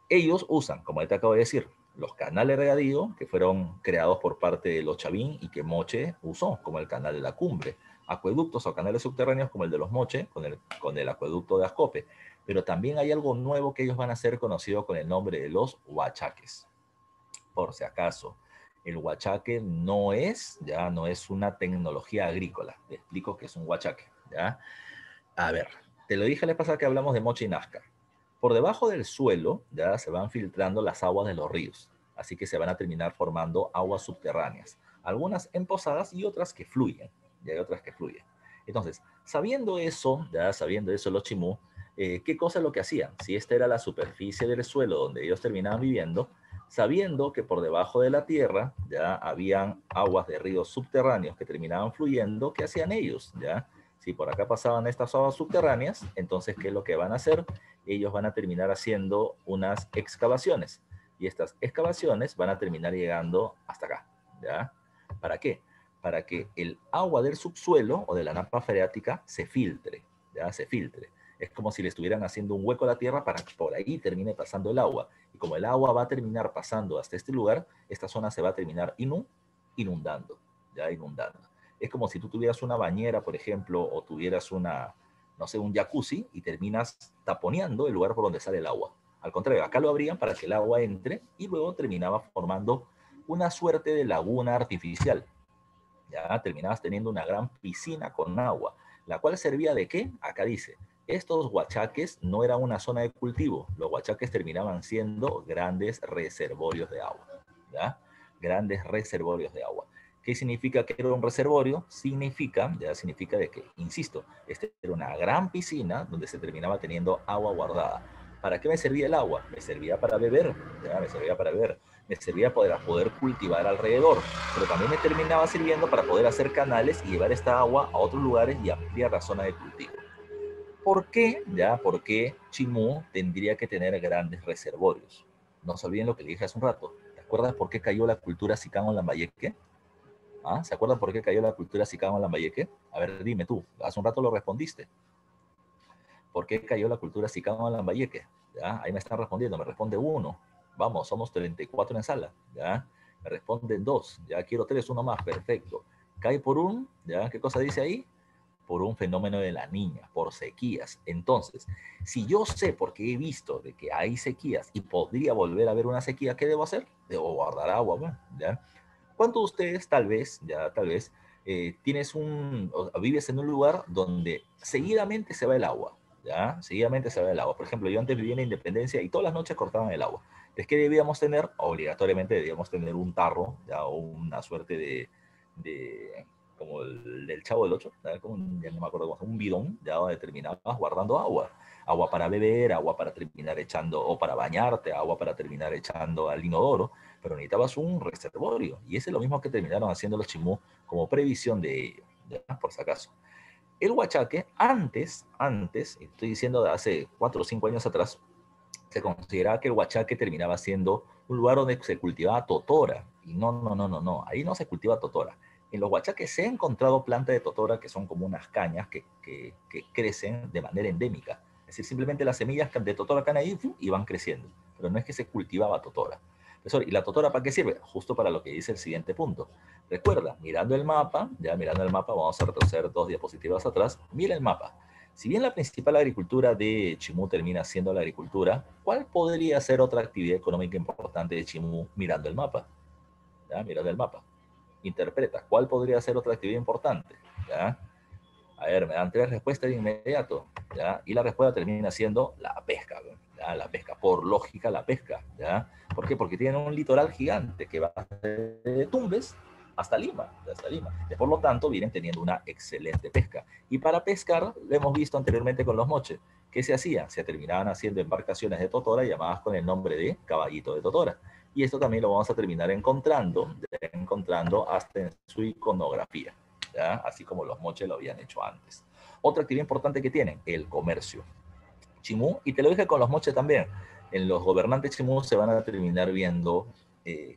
Ellos usan, como te acabo de decir, los canales de regadío que fueron creados por parte de los Chavín y que Moche usó, como el canal de la Cumbre, acueductos o canales subterráneos como el de los Moche, con el acueducto de Ascope. Pero también hay algo nuevo que ellos van a hacer conocido con el nombre de los huachaques. Por si acaso, el huachaque no es una tecnología agrícola. Te explico qué es un huachaque, ¿ya? A ver, te lo dije la vez pasada que hablamos de Moche y Nazca. Por debajo del suelo ya se van filtrando las aguas de los ríos, así que se van a terminar formando aguas subterráneas, algunas emposadas y otras que fluyen, y hay otras que fluyen. Entonces, sabiendo eso los Chimú, ¿qué cosa es lo que hacían? Si esta era la superficie del suelo donde ellos terminaban viviendo, sabiendo que por debajo de la tierra ya habían aguas de ríos subterráneos que terminaban fluyendo, ¿qué hacían ellos? ¿Ya? Si por acá pasaban estas aguas subterráneas, entonces, ¿qué es lo que van a hacer? Ellos van a terminar haciendo unas excavaciones. Y estas excavaciones van a terminar llegando hasta acá. ¿Ya? ¿Para qué? Para que el agua del subsuelo o de la napa freática se filtre. ¿Ya? Se filtre. Es como si le estuvieran haciendo un hueco a la tierra para que por ahí termine pasando el agua. Y como el agua va a terminar pasando hasta este lugar, esta zona se va a terminar inundando, ya inundando. Es como si tú tuvieras una bañera, por ejemplo, o tuvieras una, no sé, un jacuzzi y terminas taponeando el lugar por donde sale el agua. Al contrario, acá lo abrían para que el agua entre y luego terminaba formando una suerte de laguna artificial. Ya terminabas teniendo una gran piscina con agua, la cual servía de qué? Acá dice, estos huachaques no eran una zona de cultivo, los huachaques terminaban siendo grandes reservorios de agua, ¿ya? Grandes reservorios de agua. ¿Qué significa que era un reservorio? Significa de que, insisto, esta era una gran piscina donde se terminaba teniendo agua guardada. ¿Para qué me servía el agua? Me servía para beber, ¿ya? Me servía para beber, me servía para poder cultivar alrededor, pero también me terminaba sirviendo para poder hacer canales y llevar esta agua a otros lugares y ampliar la zona de cultivo. ¿Por qué? Ya, ¿por qué Chimú tendría que tener grandes reservorios? No se olviden lo que le dije hace un rato. ¿Te acuerdas por qué cayó la cultura Sicamo Lambayeque? ¿Ah? ¿Se acuerdan por qué cayó la cultura Sicamo Lambayeque? A ver, dime tú. Hace un rato lo respondiste. ¿Por qué cayó la cultura Sicamo Lambayeque? ¿Ya? Ahí me están respondiendo. Me responde uno. Vamos, somos 34 en sala. ¿Ya? Me responden dos. Ya quiero tres, uno más. Perfecto. Cae por un, ¿ya? ¿Qué cosa dice ahí? Por un fenómeno de la niña, por sequías. Entonces, si yo sé porque he visto de que hay sequías y podría volver a haber una sequía, ¿qué debo hacer? Debo guardar agua, bueno, ¿ya? ¿Cuántos de ustedes tal vez, tienes o vives en un lugar donde seguidamente se va el agua? ¿Ya? Seguidamente se va el agua. Por ejemplo, yo antes vivía en Independencia y todas las noches cortaban el agua. Entonces, ¿qué debíamos tener? Obligatoriamente debíamos tener un tarro, ¿ya? O una suerte de como el del Chavo del Ocho, como, ya no me acuerdo cómo, un bidón, ya donde terminabas guardando agua. Agua para beber, agua para terminar echando, o para bañarte, agua para terminar echando al inodoro, pero necesitabas un reservorio. Y ese es lo mismo que terminaron haciendo los chimú como previsión de ello, ¿ya? Por si acaso. El huachaque, antes, estoy diciendo de hace 4 o 5 años atrás, se consideraba que el huachaque terminaba siendo un lugar donde se cultivaba totora. Y no, no, no, no, no, ahí no se cultiva totora. En los huachaques se ha encontrado plantas de totora que son como unas cañas que crecen de manera endémica. Es decir, simplemente las semillas de totora caen ahí y van creciendo. Pero no es que se cultivaba totora. Profesor, ¿y la totora para qué sirve? Justo para lo que dice el siguiente punto. Recuerda, mirando el mapa, ya mirando el mapa, vamos a retroceder 2 diapositivas atrás. Mira el mapa. Si bien la principal agricultura de Chimú termina siendo la agricultura, ¿cuál podría ser otra actividad económica importante de Chimú mirando el mapa? ¿Ya? Mirando el mapa. Interpreta, ¿cuál podría ser otra actividad importante? ¿Ya? A ver, me dan 3 respuestas de inmediato, ¿ya? Y la respuesta termina siendo la pesca, ¿ya? La pesca, por lógica la pesca, ¿ya? ¿Por qué? Porque tienen un litoral gigante que va de Tumbes hasta Lima. Por lo tanto, vienen teniendo una excelente pesca. Y para pescar, lo hemos visto anteriormente con los moches. ¿Qué se hacía? Se terminaban haciendo embarcaciones de totora llamadas con el nombre de caballito de totora. Y esto también lo vamos a terminar encontrando hasta en su iconografía. ¿Ya? Así como los moches lo habían hecho antes. Otra actividad importante que tienen, el comercio. Chimú, y te lo dije con los moches también, en los gobernantes Chimú se van a terminar viendo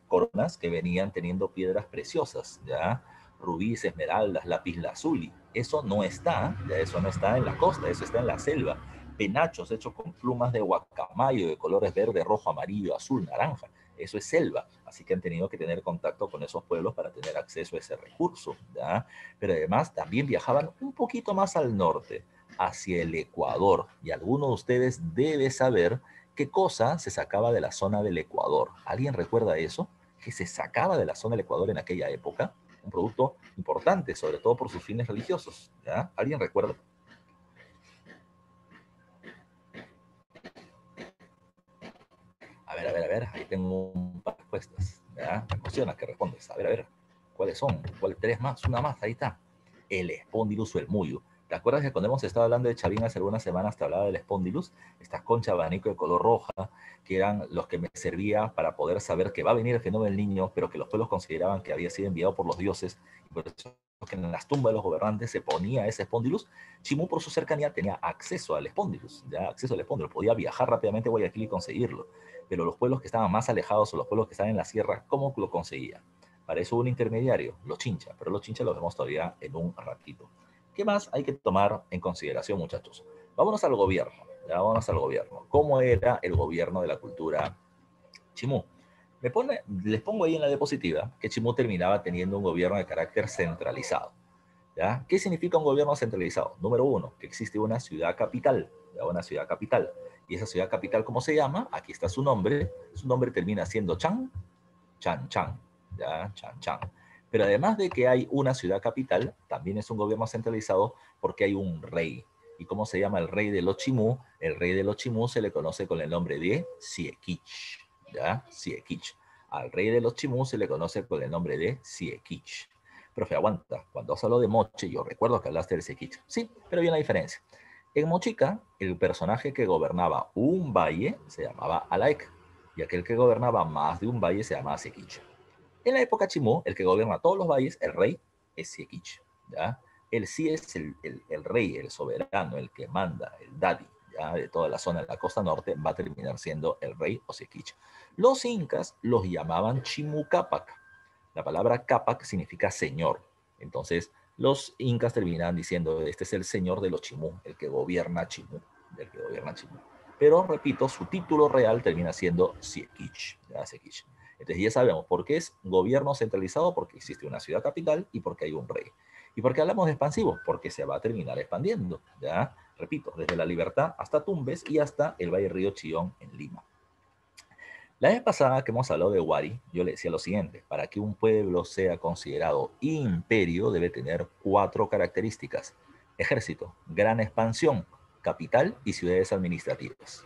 coronas que venían teniendo piedras preciosas, ¿ya? Rubíes, esmeraldas, lápiz lazuli. Eso no está, ya eso no está en la costa, eso está en la selva. Penachos hechos con plumas de guacamayo de colores verde, rojo, amarillo, azul, naranja. Eso es selva, así que han tenido que tener contacto con esos pueblos para tener acceso a ese recurso, ¿ya? Pero además también viajaban un poquito más al norte, hacia el Ecuador. Y alguno de ustedes debe saber qué cosa se sacaba de la zona del Ecuador. ¿Alguien recuerda eso? ¿Que se sacaba de la zona del Ecuador en aquella época? Un producto importante, sobre todo por sus fines religiosos. ¿Ya? ¿Alguien recuerda? A ver, ahí tengo un par de respuestas. ¿Ya? Me emociona que respondes. A ver, ¿cuáles son? ¿Cuáles? Tres más, una más, ahí está. El espondilus o el muyo. ¿Te acuerdas que cuando hemos estado hablando de Chavín hace algunas semanas te hablaba del espondilus? Estas conchas de abanico de color roja, que eran los que me servía para poder saber que va a venir el fenómeno del niño, pero que los pueblos consideraban que había sido enviado por los dioses, y por eso que en las tumbas de los gobernantes se ponía ese espondilus. Chimú, por su cercanía, tenía acceso al espondilus, ya acceso al espondilus, podía viajar rápidamente a Guayaquil y conseguirlo, pero los pueblos que estaban más alejados o los pueblos que estaban en la sierra, ¿cómo lo conseguían? Para eso hubo un intermediario, los chinchas, pero los chinchas los vemos todavía en un ratito. ¿Qué más hay que tomar en consideración, muchachos? Vámonos al gobierno, ya, vámonos al gobierno. ¿Cómo era el gobierno de la cultura Chimú? Les pongo ahí en la diapositiva que Chimú terminaba teniendo un gobierno de carácter centralizado. ¿Ya? ¿Qué significa un gobierno centralizado? Número uno, que existe una ciudad capital, ¿ya? Una ciudad capital. Y esa ciudad capital, ¿cómo se llama? Aquí está su nombre. Su nombre termina siendo Chan, ¿ya? Chan. Pero además de que hay una ciudad capital, también es un gobierno centralizado porque hay un rey. ¿Y cómo se llama el rey de los Chimú? El rey de los Chimú se le conoce con el nombre de Siekich, ¿ya? Siekich. Al rey de los Chimú se le conoce con el nombre de Siekich. Profe, aguanta. Cuando has hablado de Moche, yo recuerdo que hablaste de Siekich. Sí, pero hay una diferencia. En Mochica, el personaje que gobernaba un valle se llamaba Alaek, y aquel que gobernaba más de un valle se llamaba Siekich. En la época Chimú, el que gobierna todos los valles, el rey, es Siekich, ¿ya? Él sí es el rey, el soberano, el que manda, el daddy, ¿ya? De toda la zona de la costa norte, va a terminar siendo el rey o Siekich. Los incas los llamaban Chimu Capac. La palabra Capac significa señor. Entonces, los incas terminan diciendo, este es el señor de los Chimú, el que gobierna Chimú, el que gobierna Chimú. Pero, repito, su título real termina siendo Siekich, ¿ya? Siekich. Entonces ya sabemos por qué es gobierno centralizado, porque existe una ciudad capital y porque hay un rey. ¿Y por qué hablamos de expansivo? Porque se va a terminar expandiendo, ¿ya? Repito, desde La Libertad hasta Tumbes y hasta el Valle Río Chillón en Lima. La vez pasada que hemos hablado de Wari, yo le decía lo siguiente: para que un pueblo sea considerado imperio debe tener 4 características: ejército, gran expansión, capital y ciudades administrativas.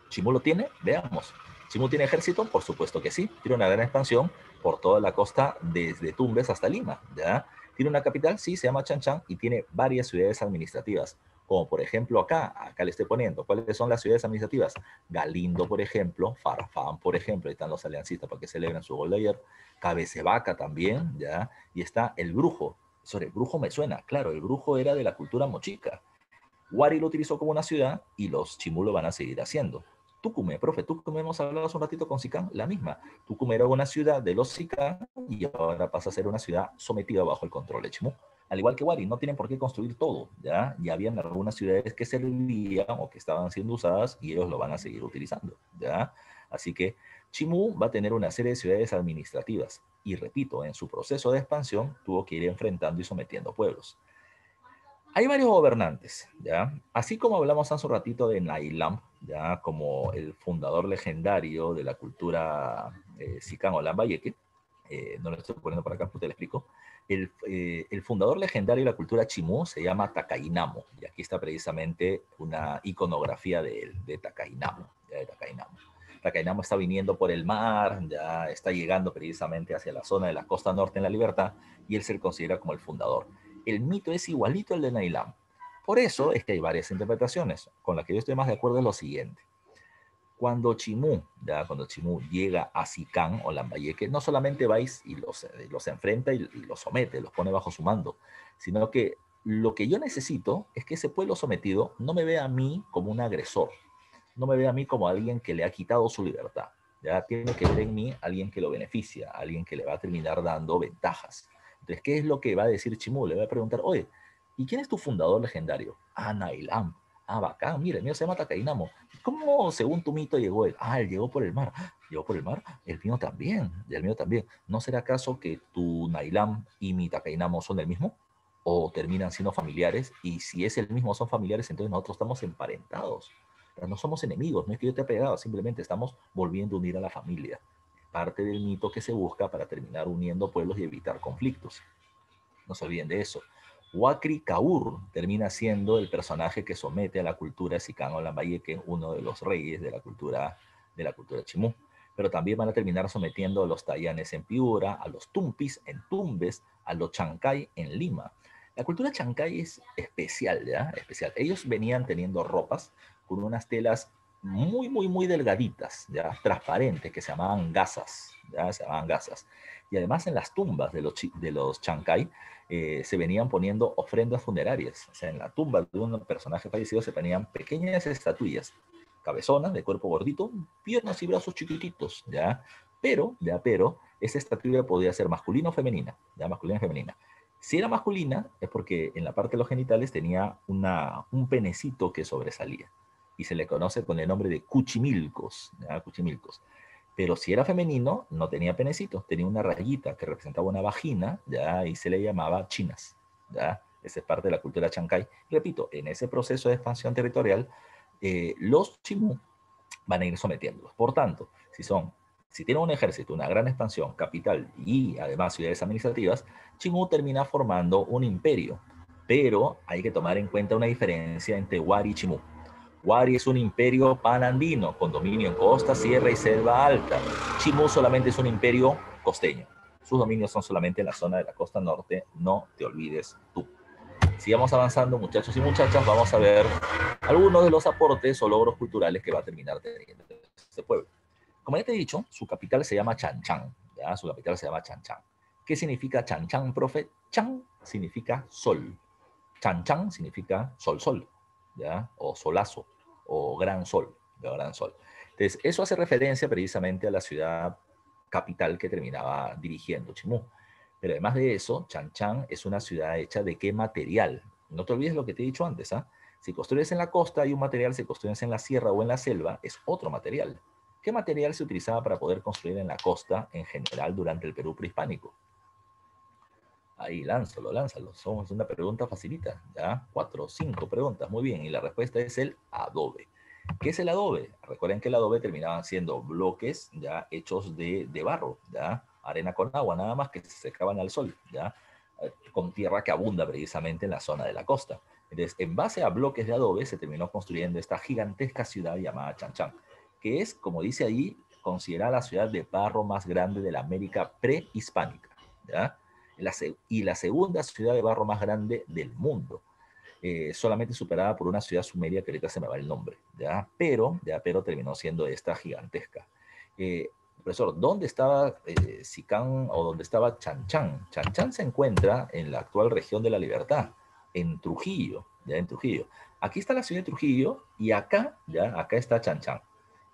¿Chimú lo tiene? Veamos. ¿Chimú tiene ejército? Por supuesto que sí. Tiene una gran expansión por toda la costa desde Tumbes hasta Lima, ¿ya? Tiene una capital, sí, se llama Chanchan, y tiene varias ciudades administrativas, como por ejemplo acá le estoy poniendo. ¿Cuáles son las ciudades administrativas? Galindo, por ejemplo, Farfán, por ejemplo, ahí están los aliancistas para que celebren su gol de ayer, Cabecevaca también, ¿ya? Y está el Brujo. Sobre el Brujo me suena, claro, el Brujo era de la cultura mochica. Wari lo utilizó como una ciudad y los Chimú lo van a seguir haciendo. Tucumé, profe, Tucumé hemos hablado hace un ratito con Sicán, la misma. Tucumé era una ciudad de los Sicán y ahora pasa a ser una ciudad sometida bajo el control de Chimú. Al igual que Wari, no tienen por qué construir todo, ¿ya? Ya habían algunas ciudades que servían o que estaban siendo usadas y ellos lo van a seguir utilizando, ¿ya? Así que Chimú va a tener una serie de ciudades administrativas y, repito, en su proceso de expansión tuvo que ir enfrentando y sometiendo pueblos. Hay varios gobernantes, ¿ya? Así como hablamos hace un ratito de Nailam, ¿ya? Como el fundador legendario de la cultura Sican o Lambayeque, no lo estoy poniendo por acá, pues te lo explico. El fundador legendario de la cultura Chimú se llama Takainamo, y aquí está precisamente una iconografía de Takainamo, ¿ya? De Takainamo. Takainamo está viniendo por el mar, ya está llegando precisamente hacia la zona de la costa norte en La Libertad, y él se le considera como el fundador. El mito es igualito al de Nailam. Por eso es que hay varias interpretaciones. Con la que yo estoy más de acuerdo es lo siguiente. Cuando Chimú llega a Sicán o Lambayeque, no solamente vais y los enfrenta y los somete, los pone bajo su mando, sino que lo que yo necesito es que ese pueblo sometido no me vea a mí como un agresor, no me vea a mí como alguien que le ha quitado su libertad. Ya tiene que ver en mí alguien que lo beneficia, alguien que le va a terminar dando ventajas. Entonces, ¿qué es lo que va a decir Chimú? Le va a preguntar, oye, ¿y quién es tu fundador legendario? Ah, Nailam. Ah, bacán, mira, el mío se llama Takainamo. ¿Cómo, según tu mito, llegó él? Ah, él llegó por el mar. ¿Llegó por el mar? El mío también, el mío también. ¿No será acaso que tu Nailam y mi Takainamo son el mismo? ¿O terminan siendo familiares? Y si es el mismo, son familiares, entonces nosotros estamos emparentados. Pero no somos enemigos, no es que yo te he pegado, simplemente estamos volviendo a unir a la familia. Parte del mito que se busca para terminar uniendo pueblos y evitar conflictos. No se olviden de eso. Huacri Kaur termina siendo el personaje que somete a la cultura sicano lambayeque, uno de los reyes de la cultura chimú. Pero también van a terminar sometiendo a los tayanes en Piura, a los tumpis en Tumbes, a los chancay en Lima. La cultura chancay es especial, ¿ya? Especial. Ellos venían teniendo ropas con unas telas muy delgaditas, ¿ya? Transparentes, que se llamaban gasas, ¿ya? Se llamaban gasas. Y además en las tumbas de los chancay se venían poniendo ofrendas funerarias. O sea, en la tumba de un personaje fallecido se ponían pequeñas estatuillas, cabezonas, de cuerpo gordito, piernas y brazos chiquititos, ¿ya? Pero, esa estatua podía ser masculina o femenina, ¿ya? Masculina o femenina. Si era masculina, es porque en la parte de los genitales tenía un penecito que sobresalía. Y se le conoce con el nombre de cuchimilcos, ¿ya? Cuchimilcos. Pero si era femenino, no tenía penecito, tenía una rayita que representaba una vagina, ¿ya? Y se le llamaba chinas, ¿ya? Esa es parte de la cultura chancay. Repito, en ese proceso de expansión territorial, los chimú van a ir sometiéndolos. Por tanto, si tienen un ejército, una gran expansión, capital y además ciudades administrativas, Chimú termina formando un imperio. Pero hay que tomar en cuenta una diferencia entre Wari y Chimú. Wari es un imperio panandino, con dominio en costa, sierra y selva alta. Chimú solamente es un imperio costeño. Sus dominios son solamente en la zona de la costa norte, no te olvides tú. Sigamos avanzando, muchachos y muchachas, vamos a ver algunos de los aportes o logros culturales que va a terminar teniendo este pueblo. Como ya te he dicho, su capital se llama Chanchán, ¿ya? Su capital se llama Chanchán. ¿Qué significa Chanchán, profe? Chan significa sol. Chanchán significa sol, ¿ya? O solazo, o gran sol, ¿ya? Gran sol. Entonces, eso hace referencia precisamente a la ciudad capital que terminaba dirigiendo Chimú. Pero además de eso, Chanchán es una ciudad hecha de qué material. No te olvides lo que te he dicho antes, ¿ah? Si construyes en la costa hay un material, si construyes en la sierra o en la selva es otro material. ¿Qué material se utilizaba para poder construir en la costa en general durante el Perú prehispánico? Ahí, lánzalo. Somos una pregunta facilita, ¿ya? 4 o 5 preguntas, muy bien. Y la respuesta es el adobe. ¿Qué es el adobe? Recuerden que el adobe terminaban siendo bloques, ¿ya? Hechos de barro, ¿ya? Arena con agua, nada más que se secaban al sol, ¿ya? Con tierra que abunda precisamente en la zona de la costa. Entonces, en base a bloques de adobe, se terminó construyendo esta gigantesca ciudad llamada Chanchán, que es, como dice ahí, considerada la ciudad de barro más grande de la América prehispánica, ¿ya? Y la segunda ciudad de barro más grande del mundo, solamente superada por una ciudad sumeria que ahorita se me va el nombre, pero terminó siendo esta gigantesca. Profesor, ¿dónde estaba Sicán o dónde estaba Chanchán? Chanchán se encuentra en la actual región de La Libertad, en Trujillo, ya en Trujillo. Aquí está la ciudad de Trujillo y acá está Chanchán.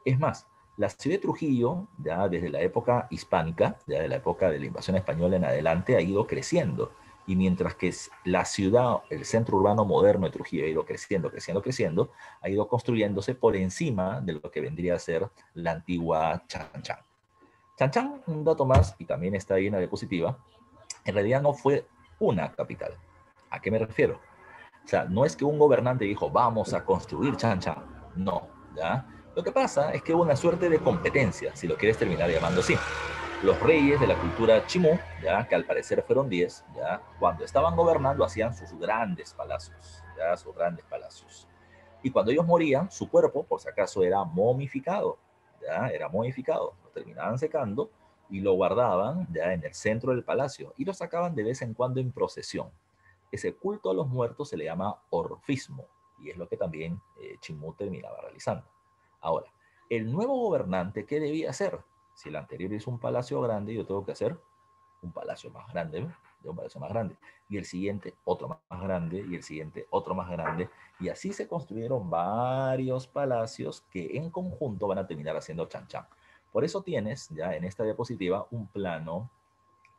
Es más, la ciudad de Trujillo, ya desde la época hispánica, ya de la época de la invasión española en adelante, ha ido creciendo. Y mientras que la ciudad, el centro urbano moderno de Trujillo ha ido creciendo, ha ido construyéndose por encima de lo que vendría a ser la antigua Chanchán. Chanchán, un dato más, y también está ahí en la diapositiva, en realidad no fue una capital. ¿A qué me refiero? O sea, no es que un gobernante dijo, vamos a construir Chanchán. No, ¿ya? Lo que pasa es que hubo una suerte de competencia, si lo quieres terminar llamando así. Los reyes de la cultura chimú, ¿ya? Que al parecer fueron 10, ¿ya? Cuando estaban gobernando hacían sus grandes palacios, ¿ya? Sus grandes palacios. Y cuando ellos morían, su cuerpo, por si acaso, era momificado, ¿ya? Era momificado. Lo terminaban secando y lo guardaban, ¿ya? En el centro del palacio y lo sacaban de vez en cuando en procesión. Ese culto a los muertos se le llama orfismo y es lo que también Chimú terminaba realizando. Ahora, el nuevo gobernante, ¿qué debía hacer? Si el anterior hizo un palacio grande, yo tengo que hacer un palacio más grande, ¿no? De un palacio más grande. Y el siguiente, otro más grande, y el siguiente, otro más grande. Y así se construyeron varios palacios que en conjunto van a terminar haciendo Chanchán. Por eso tienes ya en esta diapositiva un plano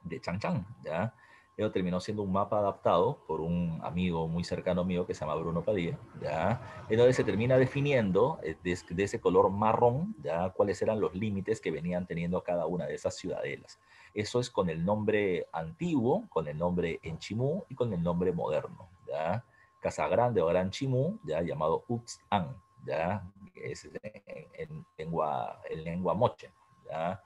de Chanchán, ¿ya? Pero terminó siendo un mapa adaptado por un amigo muy cercano mío que se llama Bruno Padilla, ¿ya? En donde se termina definiendo de ese color marrón, ¿ya? Cuáles eran los límites que venían teniendo cada una de esas ciudadelas. Eso es con el nombre antiguo, con el nombre en Chimú y con el nombre moderno, ¿ya? Casa Grande o Gran Chimú, ¿ya? Llamado Ux'an, ¿ya? Es en lengua moche, ¿ya?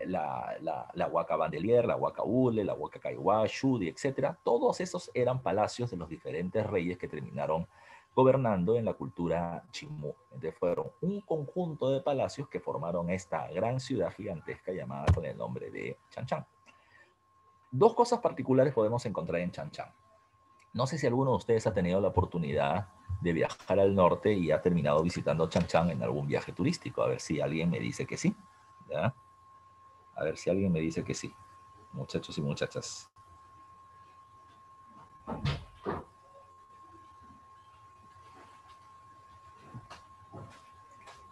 La Huaca Bandelier, la Huaca Ule, la Huaca Caiguá, Shudi, etc. Todos esos eran palacios de los diferentes reyes que terminaron gobernando en la cultura chimú. Entonces fueron un conjunto de palacios que formaron esta gran ciudad gigantesca llamada con el nombre de Chanchán. Dos cosas particulares podemos encontrar en Chanchán. No sé si alguno de ustedes ha tenido la oportunidad de viajar al norte y ha terminado visitando Chanchán en algún viaje turístico. A ver si alguien me dice que sí. ¿Ya? A ver si alguien me dice que sí, muchachos y muchachas.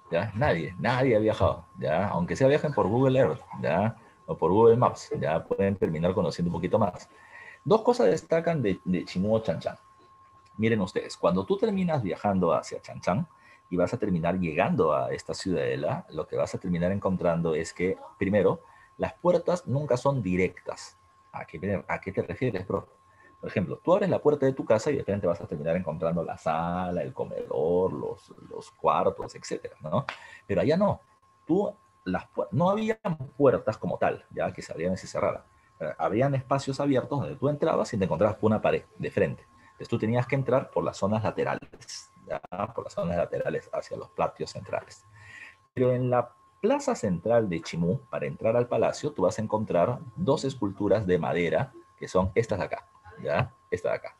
¿Ya? Nadie ha viajado, ¿ya? Aunque sea viajen por Google Earth, ¿ya? O por Google Maps, ya pueden terminar conociendo un poquito más. Dos cosas destacan de Chimú o Chan Chan. Miren ustedes, cuando tú terminas viajando hacia Chan Chan y vas a terminar llegando a esta ciudadela, lo que vas a terminar encontrando es que, primero, las puertas nunca son directas. A qué te refieres, bro? Por ejemplo, tú abres la puerta de tu casa y de repente vas a terminar encontrando la sala, el comedor, los cuartos, etcétera, ¿no? Pero allá no. Tú, no había puertas como tal, ya que se abrían y se cerraran. Habían espacios abiertos donde tú entrabas y te encontrabas con una pared de frente. Entonces tú tenías que entrar por las zonas laterales, ¿ya? Por las zonas laterales hacia los patios centrales. Pero en la plaza central de Chimú, para entrar al palacio, tú vas a encontrar dos esculturas de madera, que son estas de acá, ¿ya? Esta de acá.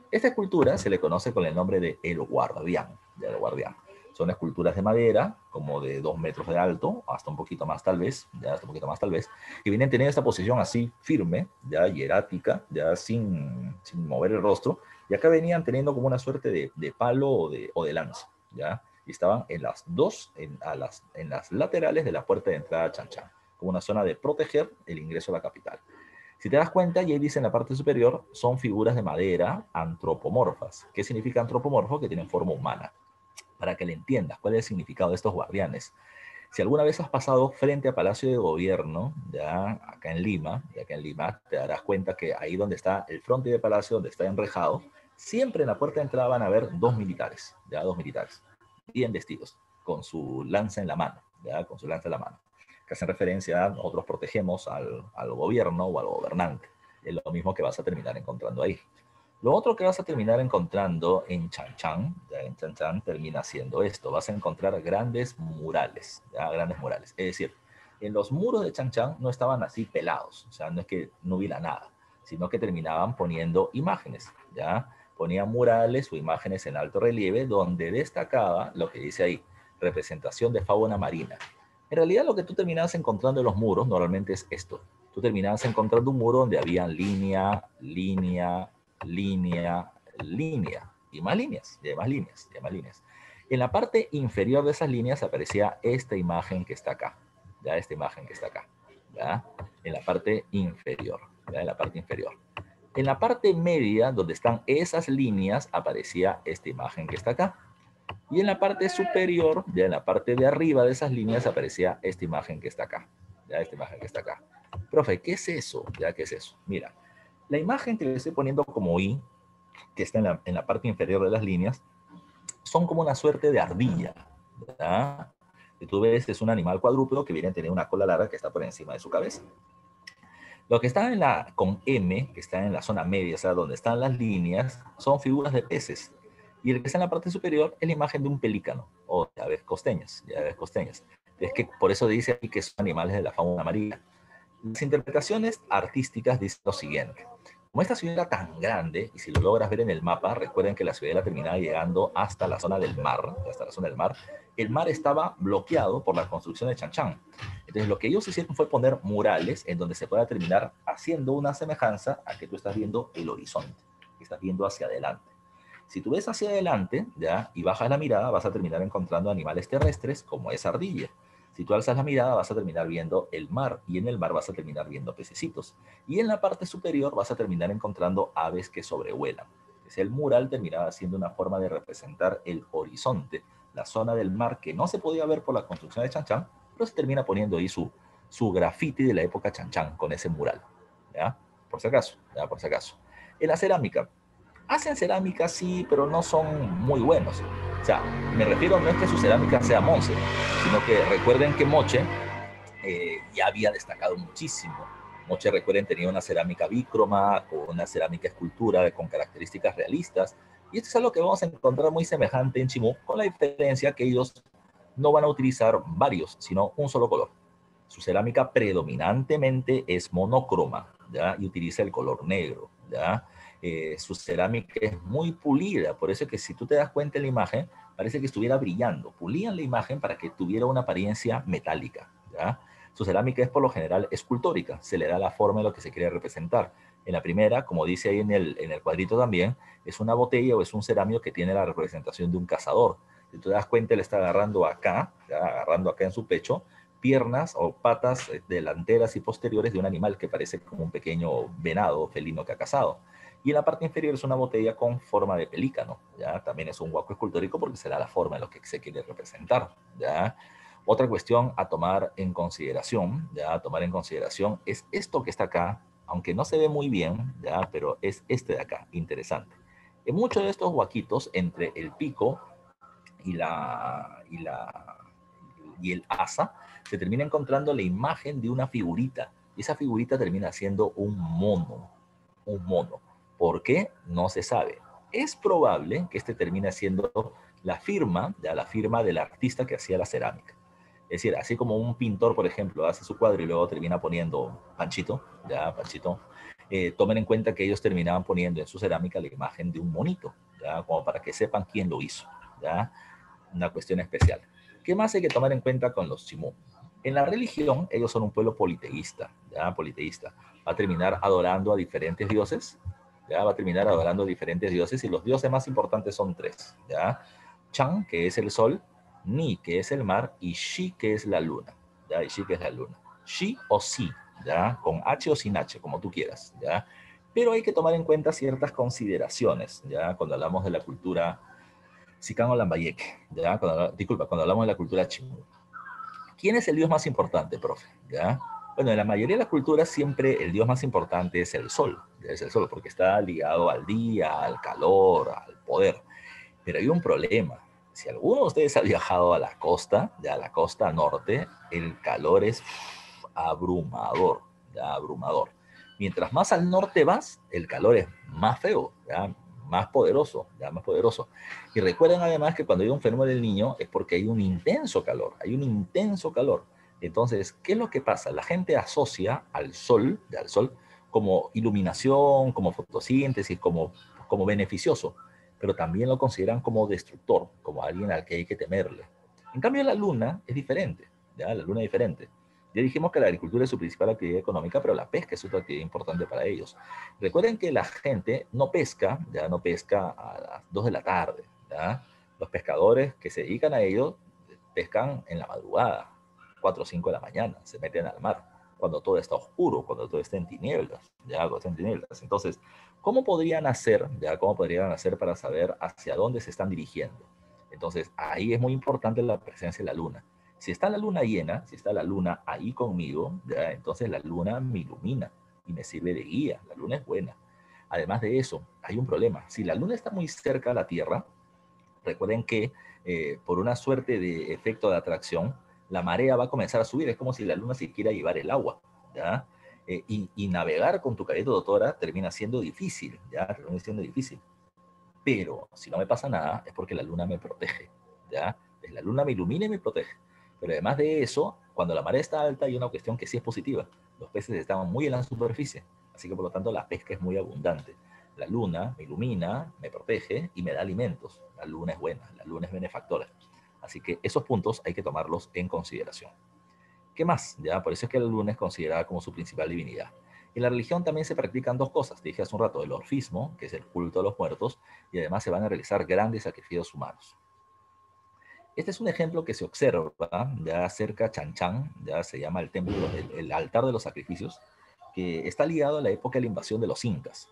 Esta escultura se le conoce con el nombre de El Guardián, de El Guardián. Son esculturas de madera, como de 2 metros de alto, hasta un poquito más tal vez, ya hasta un poquito más tal vez, que vienen teniendo esta posición así firme, ya hierática, ya sin mover el rostro, y acá venían teniendo como una suerte de palo o de lanza, ya, y estaban en las dos, en las laterales de la puerta de entrada a Chan Chan, como una zona de proteger el ingreso a la capital. Si te das cuenta, y ahí dice en la parte superior, son figuras de madera antropomorfas. ¿Qué significa antropomorfo? Que tienen forma humana. Para que le entiendas cuál es el significado de estos guardianes. Si alguna vez has pasado frente a Palacio de Gobierno, ya acá en Lima, te darás cuenta que ahí donde está el frente de Palacio, donde está enrejado, siempre en la puerta de entrada van a haber dos militares, bien vestidos, con su lanza en la mano, ya, con su lanza en la mano, que hacen referencia a nosotros protegemos al gobierno o al gobernante. Es lo mismo que vas a terminar encontrando ahí. Lo otro que vas a terminar encontrando en Chan Chan, ya en Chan Chan termina siendo esto, vas a encontrar grandes murales, ya, grandes murales. Es decir, en los muros de Chan Chan no estaban así pelados, o sea, no es que no hubiera nada, sino que terminaban poniendo imágenes, ya, ponían murales o imágenes en alto relieve donde destacaba lo que dice ahí, representación de fauna marina. En realidad lo que tú terminabas encontrando en los muros normalmente es esto. Tú terminabas encontrando un muro donde había línea, línea, línea, línea, y más líneas, y más líneas, y más líneas. En la parte inferior de esas líneas aparecía esta imagen que está acá, ya esta imagen que está acá, ya, en la parte inferior, ya, en la parte inferior. En la parte media, donde están esas líneas, aparecía esta imagen que está acá. Y en la parte superior, ya en la parte de arriba de esas líneas, aparecía esta imagen que está acá, ya esta imagen que está acá. Profe, ¿qué es eso? Ya, ¿qué es eso? Mira, la imagen que le estoy poniendo como I, que está en la parte inferior de las líneas, son como una suerte de ardilla, ¿verdad? Si tú ves, es un animal cuadrúpedo que viene a tener una cola larga que está por encima de su cabeza. Lo que está en con M, que está en la zona media, o sea, donde están las líneas, son figuras de peces. Y el que está en la parte superior es la imagen de un pelícano, o de aves costeñas, de aves costeñas. Es que por eso dice aquí que son animales de la fauna marina. Las interpretaciones artísticas dicen lo siguiente. Como esta ciudad era tan grande, y si lo logras ver en el mapa, recuerden que la ciudad terminaba llegando hasta la zona del mar, el mar estaba bloqueado por la construcción de Chan Chan. Entonces lo que ellos hicieron fue poner murales en donde se pueda terminar haciendo una semejanza a que tú estás viendo el horizonte, que estás viendo hacia adelante. Si tú ves hacia adelante, ya, y bajas la mirada, vas a terminar encontrando animales terrestres como esa ardilla. Si tú alzas la mirada, vas a terminar viendo el mar, y en el mar vas a terminar viendo pececitos. Y en la parte superior vas a terminar encontrando aves que sobrevuelan. El mural terminaba siendo una forma de representar el horizonte, la zona del mar que no se podía ver por la construcción de Chan Chan, pero se termina poniendo ahí su graffiti de la época Chan Chan con ese mural. ¿Ya? Por si acaso, ¿ya? Por si acaso. En la cerámica, hacen cerámica, sí, pero no son muy buenos. O sea, me refiero no es que su cerámica sea Monse, sino que recuerden que Moche ya había destacado muchísimo. Moche, recuerden, tenía una cerámica bícroma o una cerámica escultura con características realistas. Y esto es algo que vamos a encontrar muy semejante en Chimú, con la diferencia que ellos no van a utilizar varios, sino un solo color. Su cerámica predominantemente es monocroma, ¿ya? Y utiliza el color negro, ¿ya? Su cerámica es muy pulida, por eso es que si tú te das cuenta en la imagen, parece que estuviera brillando. Pulían la imagen para que tuviera una apariencia metálica, ¿ya? Su cerámica es por lo general escultórica, se le da la forma de lo que se quiere representar. En la primera, como dice ahí en el cuadrito también, es una botella o es un cerámico que tiene la representación de un cazador. Si tú te das cuenta, él está agarrando acá en su pecho, piernas o patas delanteras y posteriores de un animal que parece como un pequeño venado felino que ha cazado. Y en la parte inferior es una botella con forma de pelícano, ¿ya? También es un huaco escultórico porque se da la forma de lo que se quiere representar, ¿ya? Otra cuestión a tomar en consideración, ¿ya? A tomar en consideración es esto que está acá, aunque no se ve muy bien, ¿ya? Pero es este de acá, interesante. En muchos de estos huaquitos, entre el pico y, y el asa, se termina encontrando la imagen de una figurita. Y esa figurita termina siendo un mono. Un mono. ¿Por qué? No se sabe. Es probable que este termine siendo la firma, ya la firma del artista que hacía la cerámica. Es decir, así como un pintor, por ejemplo, hace su cuadro y luego termina poniendo Panchito, ya Panchito, tomen en cuenta que ellos terminaban poniendo en su cerámica la imagen de un monito, ya como para que sepan quién lo hizo, ya una cuestión especial. ¿Qué más hay que tomar en cuenta con los chimú? En la religión, ellos son un pueblo politeísta, ¿ya? Politeísta. Va a terminar adorando a diferentes dioses, ¿ya? Va a terminar adorando a diferentes dioses y los dioses más importantes son tres, ¿ya? Chan, que es el sol, Ni, que es el mar, y Shi, que es la luna, ¿ya? Y Shi, que es la luna. Shi o Si, ¿ya? Con H o sin H, como tú quieras, ¿ya? Pero hay que tomar en cuenta ciertas consideraciones, ¿ya? Cuando hablamos de la cultura Sicano Lambayeque, ¿ya? Disculpa, cuando hablamos de la cultura chimú. ¿Quién es el dios más importante, profe? ¿Ya? Bueno, en la mayoría de las culturas siempre el dios más importante es el sol, ¿ya? Es el sol, porque está ligado al día, al calor, al poder. Pero hay un problema. Si alguno de ustedes ha viajado a la costa, ya a la costa norte, el calor es abrumador, ya abrumador. Mientras más al norte vas, el calor es más feo, ya más poderoso, ya más poderoso. Y recuerden además que cuando hay un fenómeno del niño es porque hay un intenso calor, hay un intenso calor. Entonces, ¿qué es lo que pasa? La gente asocia al sol, ya al sol, como iluminación, como fotosíntesis, como beneficioso, pero también lo consideran como destructor, como alguien al que hay que temerle. En cambio, la luna es diferente, ¿ya? La luna es diferente. Ya dijimos que la agricultura es su principal actividad económica, pero la pesca es otra actividad importante para ellos. Recuerden que la gente no pesca, ya no pesca a las 2 de la tarde, ¿ya? Los pescadores que se dedican a ello pescan en la madrugada, 4 o 5 de la mañana, se meten al mar, cuando todo está oscuro, cuando todo está en tinieblas, ya, cuando está en tinieblas. Entonces, ¿cómo podrían hacer, ya, cómo podrían hacer para saber hacia dónde se están dirigiendo? Entonces, ahí es muy importante la presencia de la luna. Si está la luna llena, si está la luna ahí conmigo, ya, entonces la luna me ilumina y me sirve de guía. La luna es buena. Además de eso, hay un problema. Si la luna está muy cerca a la Tierra, recuerden que por una suerte de efecto de atracción, la marea va a comenzar a subir. Es como si la luna se quiera llevar el agua, ¿ya? Y navegar con tu carrito doctora termina siendo difícil, ¿ya? Termina siendo difícil. Pero si no me pasa nada, es porque la luna me protege, ¿ya? La luna me ilumina y me protege. Pero además de eso, cuando la marea está alta, hay una cuestión que sí es positiva. Los peces están muy en la superficie, así que por lo tanto la pesca es muy abundante. La luna me ilumina, me protege y me da alimentos. La luna es buena, la luna es benefactora. Así que esos puntos hay que tomarlos en consideración. ¿Qué más? Ya, por eso es que la luna es considerada como su principal divinidad. En la religión también se practican dos cosas. Te dije hace un rato, el orfismo, que es el culto a los muertos, y además se van a realizar grandes sacrificios humanos. Este es un ejemplo que se observa ya cerca de Chanchan, ya se llama el templo, el altar de los sacrificios, que está ligado a la época de la invasión de los incas.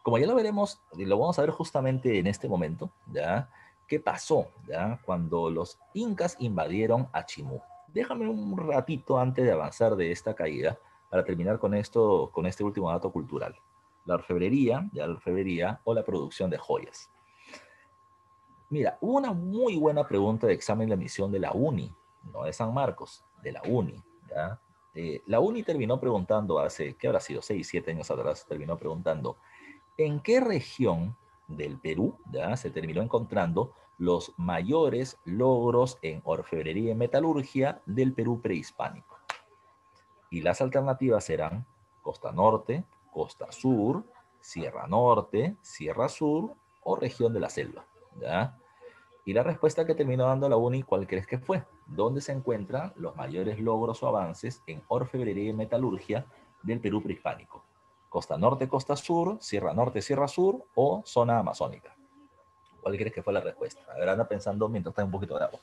Como ya lo veremos, y lo vamos a ver justamente en este momento, ¿ya? ¿Qué pasó, ya? Cuando los incas invadieron a Chimú? Déjame un ratito antes de avanzar de esta caída para terminar con esto, con este último dato cultural. La orfebrería, ya la orfebrería o la producción de joyas. Mira, hubo una muy buena pregunta de examen de admisión de la UNI, no de San Marcos, de la UNI, ¿ya? La UNI terminó preguntando hace, ¿qué habrá sido? 6, 7 años atrás, terminó preguntando, ¿en qué región del Perú ya se terminó encontrando los mayores logros en orfebrería y metalurgia del Perú prehispánico? Y las alternativas eran Costa Norte, Costa Sur, Sierra Norte, Sierra Sur o región de la selva, ¿ya? Y la respuesta que terminó dando la UNI, ¿cuál crees que fue? ¿Dónde se encuentran los mayores logros o avances en orfebrería y metalurgia del Perú prehispánico? ¿Costa Norte, Costa Sur, Sierra Norte, Sierra Sur o zona amazónica? ¿Cuál crees que fue la respuesta? A ver, anda pensando mientras está un poquito de agua.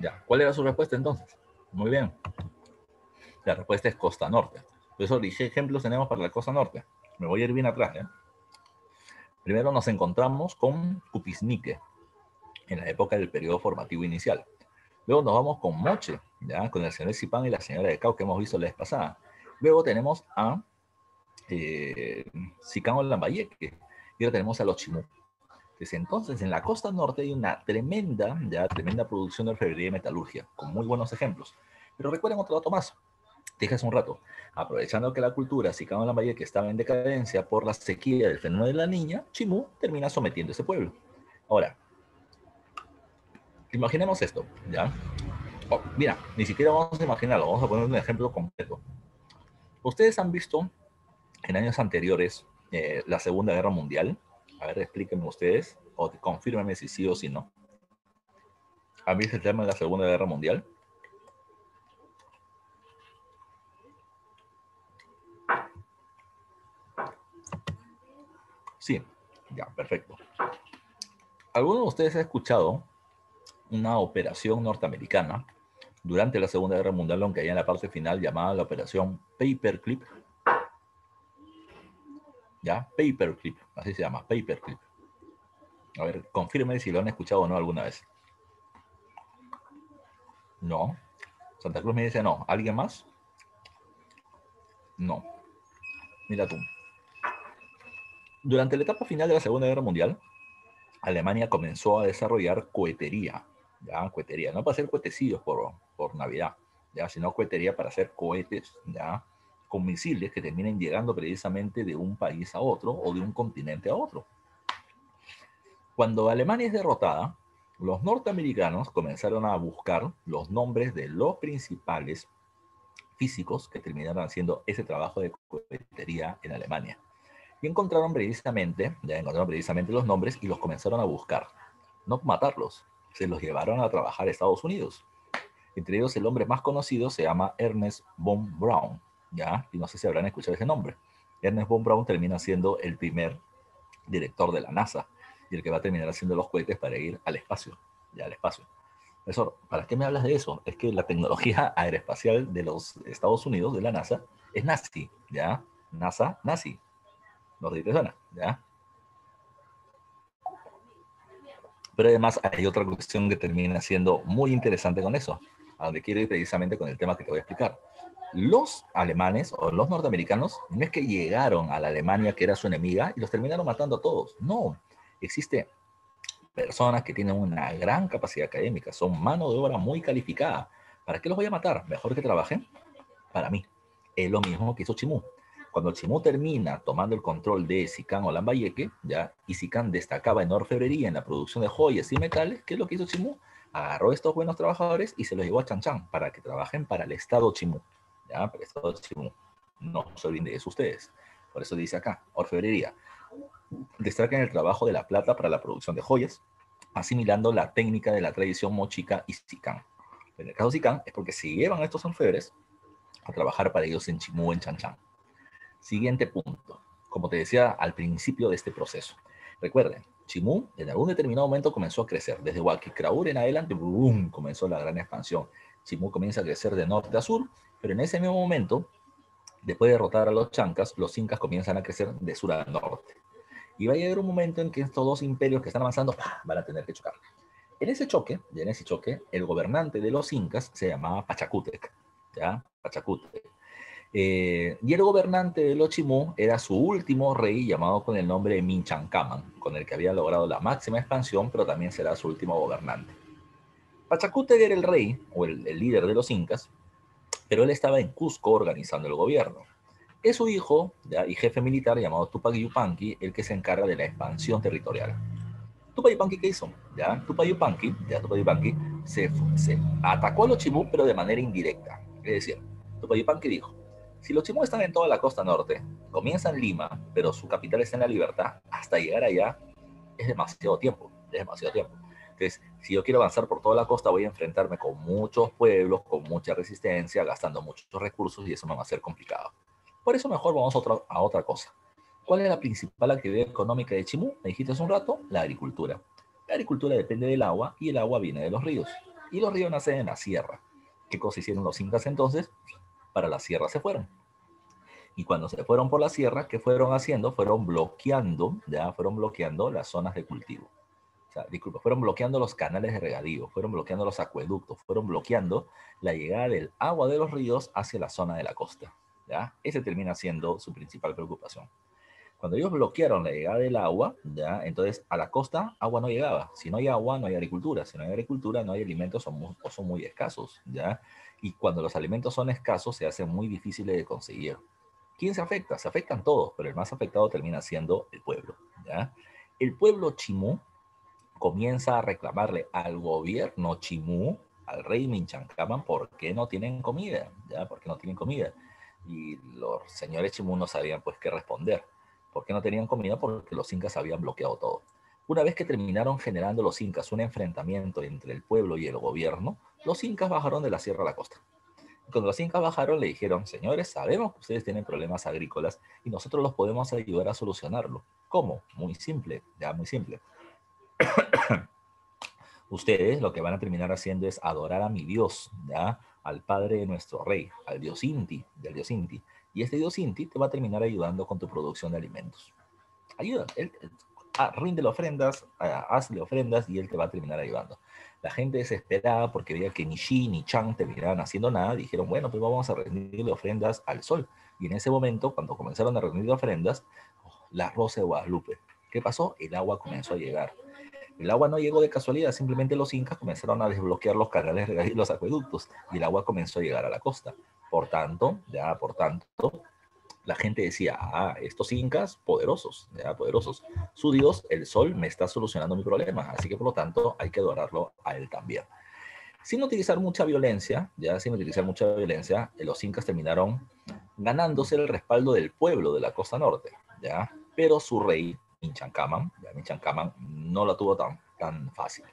Ya, ¿cuál era su respuesta entonces? Muy bien. La respuesta es costa norte. Por eso dije ejemplos tenemos para la costa norte. Me voy a ir bien atrás. Primero nos encontramos con Cupisnique, en la época del periodo formativo inicial. Luego nos vamos con Moche, ¿ya? Con el señor Zipán y la señora de Cau, que hemos visto la vez pasada. Luego tenemos a Sicamo Lambayeque, y ahora tenemos a los Chimú. Desde entonces, en la costa norte hay una tremenda producción de orfebrería y metalurgia, con muy buenos ejemplos. Pero recuerden otro dato más. Dije hace un rato, aprovechando que la cultura Sicamo Lambayeque estaba en decadencia por la sequía del fenómeno de la niña, Chimú termina sometiendo a ese pueblo. Ahora, imaginemos esto, ¿ya? Oh, mira, ni siquiera vamos a imaginarlo, vamos a poner un ejemplo completo. Ustedes han visto en años anteriores la Segunda Guerra Mundial. A ver, explíquenme ustedes, o confírmenme si sí o si no. ¿Han visto el tema de la Segunda Guerra Mundial? Sí, ya, perfecto. ¿Alguno de ustedes ha escuchado una operación norteamericana durante la Segunda Guerra Mundial, aunque hay en la parte final llamada la Operación Paperclip? ¿Ya? Paperclip, así se llama, Paperclip. A ver, confirme si lo han escuchado o no alguna vez. No. Santa Cruz me dice no. ¿Alguien más? No. Mira tú. Durante la etapa final de la Segunda Guerra Mundial, Alemania comenzó a desarrollar cohetería. ¿Ya? Cohetería. No para hacer cohetecillos por Navidad, ¿ya? Sino cohetería para hacer cohetes, ¿ya? Con misiles que terminen llegando precisamente de un país a otro o de un continente a otro. Cuando Alemania es derrotada, los norteamericanos comenzaron a buscar los nombres de los principales físicos que terminaron haciendo ese trabajo de cohetería en Alemania. Y encontraron precisamente los nombres y los comenzaron a buscar. No matarlos, se los llevaron a trabajar a Estados Unidos. Entre ellos el hombre más conocido se llama Ernest von Braun, ¿ya? Y no sé si habrán escuchado ese nombre. Ernest von Braun termina siendo el primer director de la NASA y el que va a terminar haciendo los cohetes para ir al espacio, ya al espacio. Eso, ¿para qué me hablas de eso? Es que la tecnología aeroespacial de los Estados Unidos, de la NASA, es nazi, ¿ya? NASA, nazi. No sé si te suena, ¿ya? Pero además hay otra cuestión que termina siendo muy interesante con eso, a donde quiero ir precisamente con el tema que te voy a explicar. Los alemanes o los norteamericanos no es que llegaron a la Alemania que era su enemiga y los terminaron matando a todos. No, existe personas que tienen una gran capacidad académica, son mano de obra muy calificada. ¿Para qué los voy a matar? Mejor que trabajen para mí. Es lo mismo que hizo Chimú. Cuando Chimú termina tomando el control de Sicán o Lambayeque, ya, y Sicán destacaba en orfebrería, en la producción de joyas y metales, ¿qué es lo que hizo Chimú? Agarró a estos buenos trabajadores y se los llevó a Chanchan para que trabajen para el Estado Chimú. ¿Ya? Para el Estado Chimú. No se olviden de eso ustedes. Por eso dice acá, orfebrería. Destaca en el trabajo de la plata para la producción de joyas, asimilando la técnica de la tradición mochica y Sicán. En el caso de Sicán es porque se llevan a estos orfebres a trabajar para ellos en Chimú, en Chanchan. Siguiente punto, como te decía al principio de este proceso. Recuerden, Chimú en algún determinado momento comenzó a crecer. Desde Huaquikraur en adelante, ¡boom!, comenzó la gran expansión. Chimú comienza a crecer de norte a sur, pero en ese mismo momento, después de derrotar a los chancas, los incas comienzan a crecer de sur a norte. Y va a llegar un momento en que estos dos imperios que están avanzando van a tener que chocar. En ese choque, el gobernante de los incas se llamaba Pachacútec, ¿ya? Pachacútec. Y el gobernante de los Chimú era su último rey, llamado con el nombre de Minchancaman, con el que había logrado la máxima expansión, pero también será su último gobernante. Pachacútec era el rey, o el líder de los incas, pero él estaba en Cusco organizando el gobierno. Es su hijo, ¿ya?, y jefe militar llamado Tupac Yupanqui el que se encarga de la expansión territorial. Tupac Yupanqui, ¿qué hizo? Tupac Yupanqui se atacó a los Chimú, pero de manera indirecta. Es decir, Tupac Yupanqui dijo, si los Chimú están en toda la costa norte, comienzan en Lima, pero su capital está en La Libertad, hasta llegar allá es demasiado tiempo, es demasiado tiempo. Entonces, si yo quiero avanzar por toda la costa, voy a enfrentarme con muchos pueblos, con mucha resistencia, gastando muchos recursos y eso me va a ser complicado. Por eso mejor vamos a otra cosa. ¿Cuál es la principal actividad económica de Chimú? Me dijiste hace un rato, la agricultura. La agricultura depende del agua y el agua viene de los ríos. Y los ríos nacen en la sierra. ¿Qué cosa hicieron los incas entonces? Para la sierra se fueron. Y cuando se fueron por la sierra, ¿qué fueron haciendo? Fueron bloqueando, ya fueron bloqueando las zonas de cultivo. O sea, disculpa, fueron bloqueando los canales de regadío, fueron bloqueando los acueductos, fueron bloqueando la llegada del agua de los ríos hacia la zona de la costa. ¿Ya? Ese termina siendo su principal preocupación. Cuando ellos bloquearon la llegada del agua, ¿ya? Entonces a la costa agua no llegaba. Si no hay agua, no hay agricultura. Si no hay agricultura, no hay alimentos o son muy escasos. ¿Ya? Y cuando los alimentos son escasos, se hacen muy difíciles de conseguir. ¿Quién se afecta? Se afectan todos, pero el más afectado termina siendo el pueblo. ¿Ya? El pueblo chimú comienza a reclamarle al gobierno chimú, al rey Minchancama, por qué no tienen comida, ¿ya? ¿Por qué no tienen comida? Y los señores chimú no sabían pues qué responder. ¿Por qué no tenían comida? Porque los incas habían bloqueado todo. Una vez que terminaron generando los incas un enfrentamiento entre el pueblo y el gobierno, los incas bajaron de la sierra a la costa. Cuando los incas bajaron, le dijeron, señores, sabemos que ustedes tienen problemas agrícolas y nosotros los podemos ayudar a solucionarlo. ¿Cómo? Muy simple, ya muy simple. Ustedes lo que van a terminar haciendo es adorar a mi Dios, ¿ya? Al padre de nuestro rey, al Dios Inti, del Dios Inti. Y este Dios Inti te va a terminar ayudando con tu producción de alimentos. Ayuda, él, ríndele ofrendas, hazle ofrendas y él te va a terminar ayudando. La gente desesperada porque veía que ni Xi ni Chang terminaban haciendo nada, dijeron, bueno, pues vamos a rendirle ofrendas al sol. Y en ese momento, cuando comenzaron a rendirle ofrendas, la rosa de Guadalupe. ¿Qué pasó? El agua comenzó a llegar. El agua no llegó de casualidad, simplemente los incas comenzaron a desbloquear los canales y los acueductos y el agua comenzó a llegar a la costa. Por tanto, la gente decía, estos incas poderosos, ya poderosos. Su dios, el sol, me está solucionando mi problema, así que por lo tanto hay que adorarlo a él también. Sin utilizar mucha violencia, los incas terminaron ganándose el respaldo del pueblo de la costa norte, ya, pero su rey, Minchacaman no la tuvo tan fácil.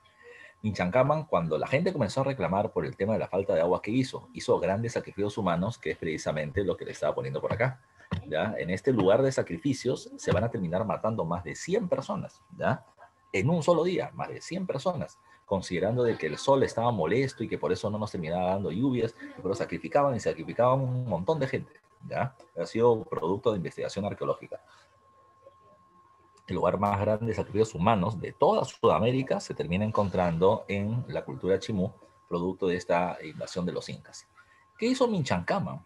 Minchacaman, cuando la gente comenzó a reclamar por el tema de la falta de agua, ¿qué hizo? Hizo grandes sacrificios humanos, que es precisamente lo que le estaba poniendo por acá. ¿Ya? En este lugar de sacrificios se van a terminar matando más de 100 personas, ¿ya? En un solo día, más de 100 personas, considerando de que el sol estaba molesto y que por eso no nos terminaba dando lluvias, pero sacrificaban y sacrificaban un montón de gente, ¿ya? Ha sido producto de investigación arqueológica. El lugar más grande de sacrificios humanos de toda Sudamérica se termina encontrando en la cultura chimú, producto de esta invasión de los incas. ¿Qué hizo Minchacaman?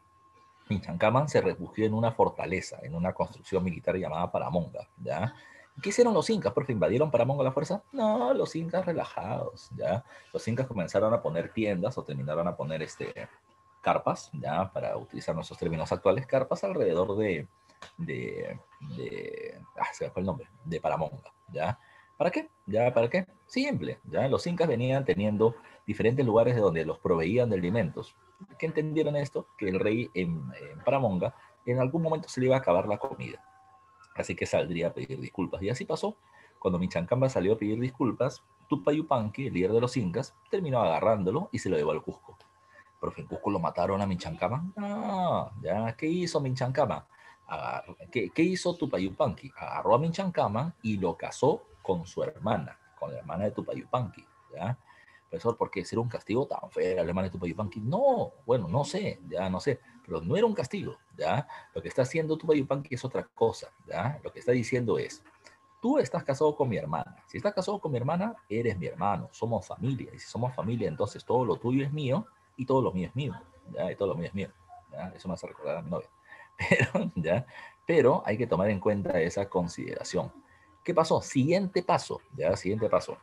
Minchacaman se refugió en una fortaleza, en una construcción militar llamada Paramonga, ¿ya? ¿Qué hicieron los incas? ¿Por qué invadieron Paramonga a la fuerza? No, los incas relajados, ¿ya? Los incas comenzaron a poner tiendas o terminaron a poner carpas, ¿ya? Para utilizar nuestros términos actuales, carpas alrededor se me fue el nombre, de Paramonga, ¿ya? ¿Para qué? ¿Ya para qué? Simple, ¿ya? Los incas venían teniendo diferentes lugares de donde los proveían de alimentos. ¿Qué entendieron esto? Que el rey en Paramonga en algún momento se le iba a acabar la comida. Así que saldría a pedir disculpas. Y así pasó. Cuando Minchancamba salió a pedir disculpas, Tupac Yupanqui, el líder de los incas, terminó agarrándolo y se lo llevó al Cusco. Pero en Cusco lo mataron a Minchancama. No, ya, ¿qué hizo Minchancama? ¿Qué hizo Tupac Yupanqui? Agarró a Minchancama y lo casó con su hermana, con la hermana de Tupac Yupanqui, ¿ya? Profesor, ¿por qué ser un castigo tan feo, la hermana de Tupac Yupanqui? No, bueno, no sé, ya no sé, pero no era un castigo, ¿ya? Lo que está haciendo Tupac Yupanqui es otra cosa, ¿ya? Lo que está diciendo es, tú estás casado con mi hermana. Si estás casado con mi hermana, eres mi hermano. Somos familia. Y si somos familia, entonces todo lo tuyo es mío y todo lo mío es mío. ¿Ya? Y todo lo mío es mío. ¿Ya? Eso me hace recordar a mi novia. Pero, ¿ya? Pero hay que tomar en cuenta esa consideración. ¿Qué pasó? Siguiente paso. ¿Ya? Siguiente paso.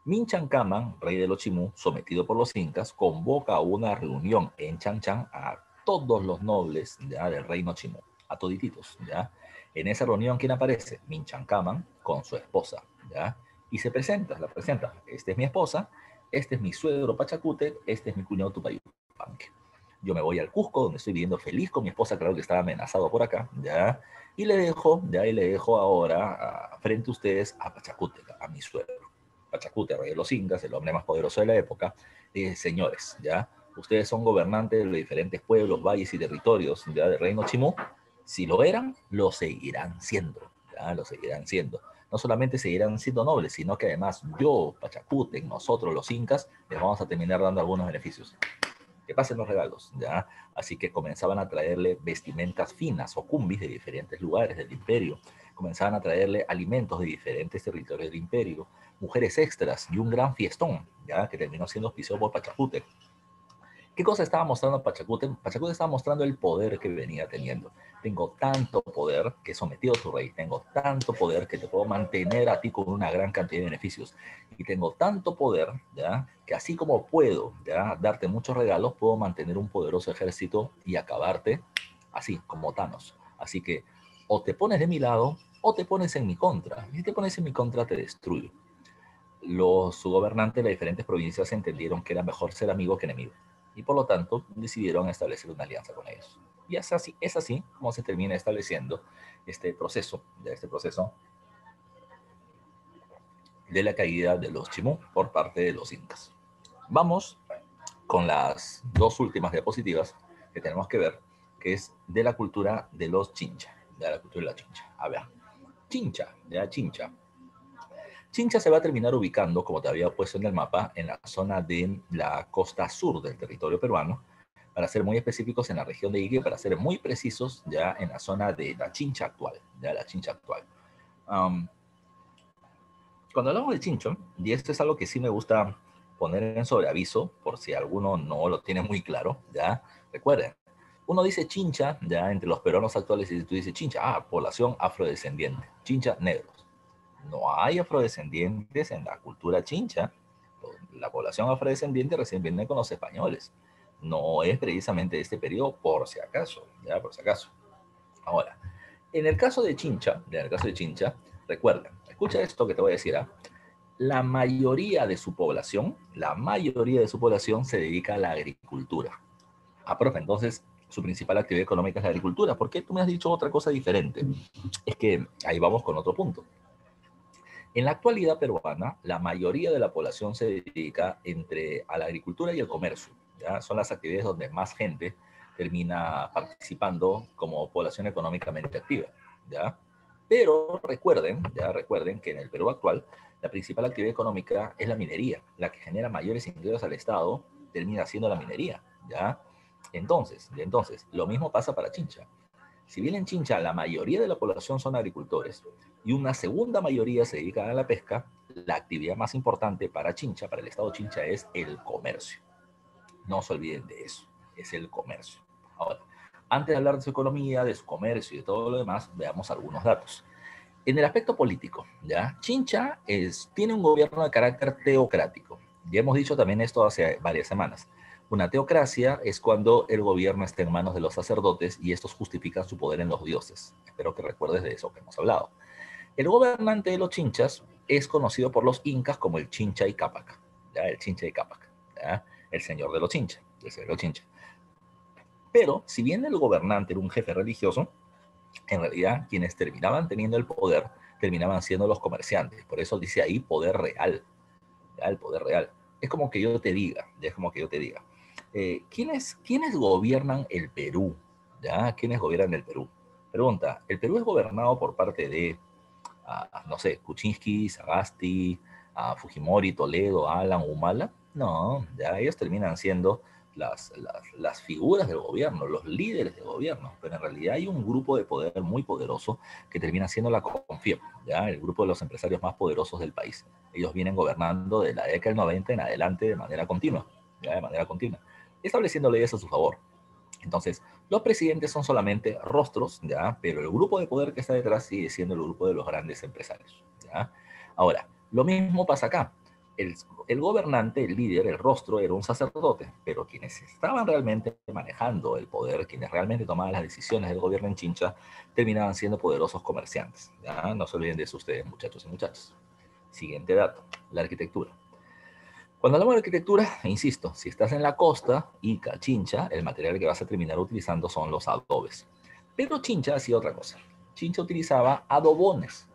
Minchacaman, rey de los Chimú, sometido por los incas, convoca a una reunión en Chanchan a todos los nobles, ¿ya? Del reino Chimú, a todititos, ¿ya? En esa reunión, ¿quién aparece? Minchacaman con su esposa, ¿ya? Y la presenta. Esta es mi esposa, este es mi suegro Pachacútec, este es mi cuñado Tupayupanque. Yo me voy al Cusco, donde estoy viviendo feliz con mi esposa, claro que estaba amenazado por acá, ¿ya? Y le dejo ahora frente a ustedes a Pachacútec, a mi suegro. Pachacútec, rey de los incas, el hombre más poderoso de la época, señores, ¿ya? Ustedes son gobernantes de los diferentes pueblos, valles y territorios, ¿ya? Del reino Chimú. Si lo eran, lo seguirán siendo, ¿ya? Lo seguirán siendo. no solamente seguirán siendo nobles, sino que además yo, Pachacútec, nosotros los incas, les vamos a terminar dando algunos beneficios. Que pasen los regalos, ¿ya? Así que comenzaban a traerle vestimentas finas o cumbis de diferentes lugares del imperio, comenzaban a traerle alimentos de diferentes territorios del imperio, mujeres extras y un gran fiestón, ¿ya? Que terminó siendo auspiciado por Pachacútec. ¿Qué cosa estaba mostrando Pachacútec? Pachacútec estaba mostrando el poder que venía teniendo. Tengo tanto poder que he sometido a tu rey. Tengo tanto poder que te puedo mantener a ti con una gran cantidad de beneficios. Y tengo tanto poder, ¿ya? Que así como puedo, ¿ya? Darte muchos regalos, puedo mantener un poderoso ejército y acabarte así, como Thanos. Así que o te pones de mi lado o te pones en mi contra. Y si te pones en mi contra, te destruyo. Los gobernantes de las diferentes provincias entendieron que era mejor ser amigo que enemigo y por lo tanto decidieron establecer una alianza con ellos. Y es así como se termina estableciendo este proceso de la caída de los Chimú por parte de los incas. Vamos con las dos últimas diapositivas que tenemos que ver, que es de la cultura de los Chincha, de la cultura de la Chincha. A ver, Chincha, ya Chincha. Chincha se va a terminar ubicando, como te había puesto en el mapa, en la zona de la costa sur del territorio peruano, para ser muy específicos en la región de Iquique, para ser muy precisos ya en la zona de la Chincha actual, ya la Chincha actual. Um, Cuando hablamos de Chincho, y esto es algo que sí me gusta poner en sobreaviso, por si alguno no lo tiene muy claro, ya recuerden, uno dice Chincha, ya entre los peruanos actuales, y tú dices Chincha, población afrodescendiente, Chincha negros. No hay afrodescendientes en la cultura chincha. La población afrodescendiente recién viene con los españoles. No es precisamente este periodo, por si acaso, ya por si acaso. Ahora, en el caso de Chincha, recuerden, escucha esto que te voy a decir, ¿ah? La mayoría de su población se dedica a la agricultura. Profe, entonces su principal actividad económica es la agricultura. ¿Por qué tú me has dicho otra cosa diferente? Es que ahí vamos con otro punto. En la actualidad peruana, la mayoría de la población se dedica a la agricultura y el comercio. ¿Ya? Son las actividades donde más gente termina participando como población económicamente activa. ¿Ya? Pero recuerden que en el Perú actual, la principal actividad económica es la minería. La que genera mayores ingresos al Estado termina siendo la minería. ¿Ya? Entonces, lo mismo pasa para Chincha. Si bien en Chincha la mayoría de la población son agricultores y una segunda mayoría se dedica a la pesca, la actividad más importante para Chincha, para el estado de Chincha, es el comercio. No se olviden de eso, es el comercio. Ahora, antes de hablar de su economía, de su comercio y de todo lo demás, veamos algunos datos. En el aspecto político, ¿ya? Chincha tiene un gobierno de carácter teocrático. Ya hemos dicho también esto hace varias semanas. Una teocracia es cuando el gobierno está en manos de los sacerdotes y estos justifican su poder en los dioses. Espero que recuerdes de eso que hemos hablado. El gobernante de los chinchas es conocido por los incas como el Chincha y Cápac, ¿ya? El Chincha y Cápac, ¿ya? El señor de los chinchas, el señor de los chinchas. Pero si bien el gobernante era un jefe religioso, en realidad quienes terminaban teniendo el poder terminaban siendo los comerciantes. Por eso dice ahí poder real, ¿ya? El poder real. Es como que yo te diga, ya es como que yo te diga. ¿Quiénes gobiernan el Perú? ¿Ya? ¿Quiénes gobiernan el Perú? Pregunta, ¿el Perú es gobernado por parte de, no sé, Kuczynski, Sagasti, Fujimori, Toledo, Alan, Humala? No, ya ellos terminan siendo las figuras del gobierno, los líderes del gobierno, pero en realidad hay un grupo de poder muy poderoso que termina siendo la CONFIEP, ¿ya? El grupo de los empresarios más poderosos del país. Ellos vienen gobernando de la década del 90 en adelante de manera continua, ¿ya? De manera continua, estableciendo leyes a su favor. Entonces, los presidentes son solamente rostros, ¿ya? Pero el grupo de poder que está detrás sigue siendo el grupo de los grandes empresarios, ¿ya? Ahora, lo mismo pasa acá. El gobernante, el líder, el rostro era un sacerdote, pero quienes estaban realmente manejando el poder, quienes realmente tomaban las decisiones del gobierno en Chincha, terminaban siendo poderosos comerciantes, ¿ya? No se olviden de eso ustedes, muchachos y muchachas. Siguiente dato, la arquitectura. Cuando hablamos de arquitectura, insisto, si estás en la costa, Ica, Chincha, el material que vas a terminar utilizando son los adobes. Pero Chincha hacía otra cosa. Chincha utilizaba adobones.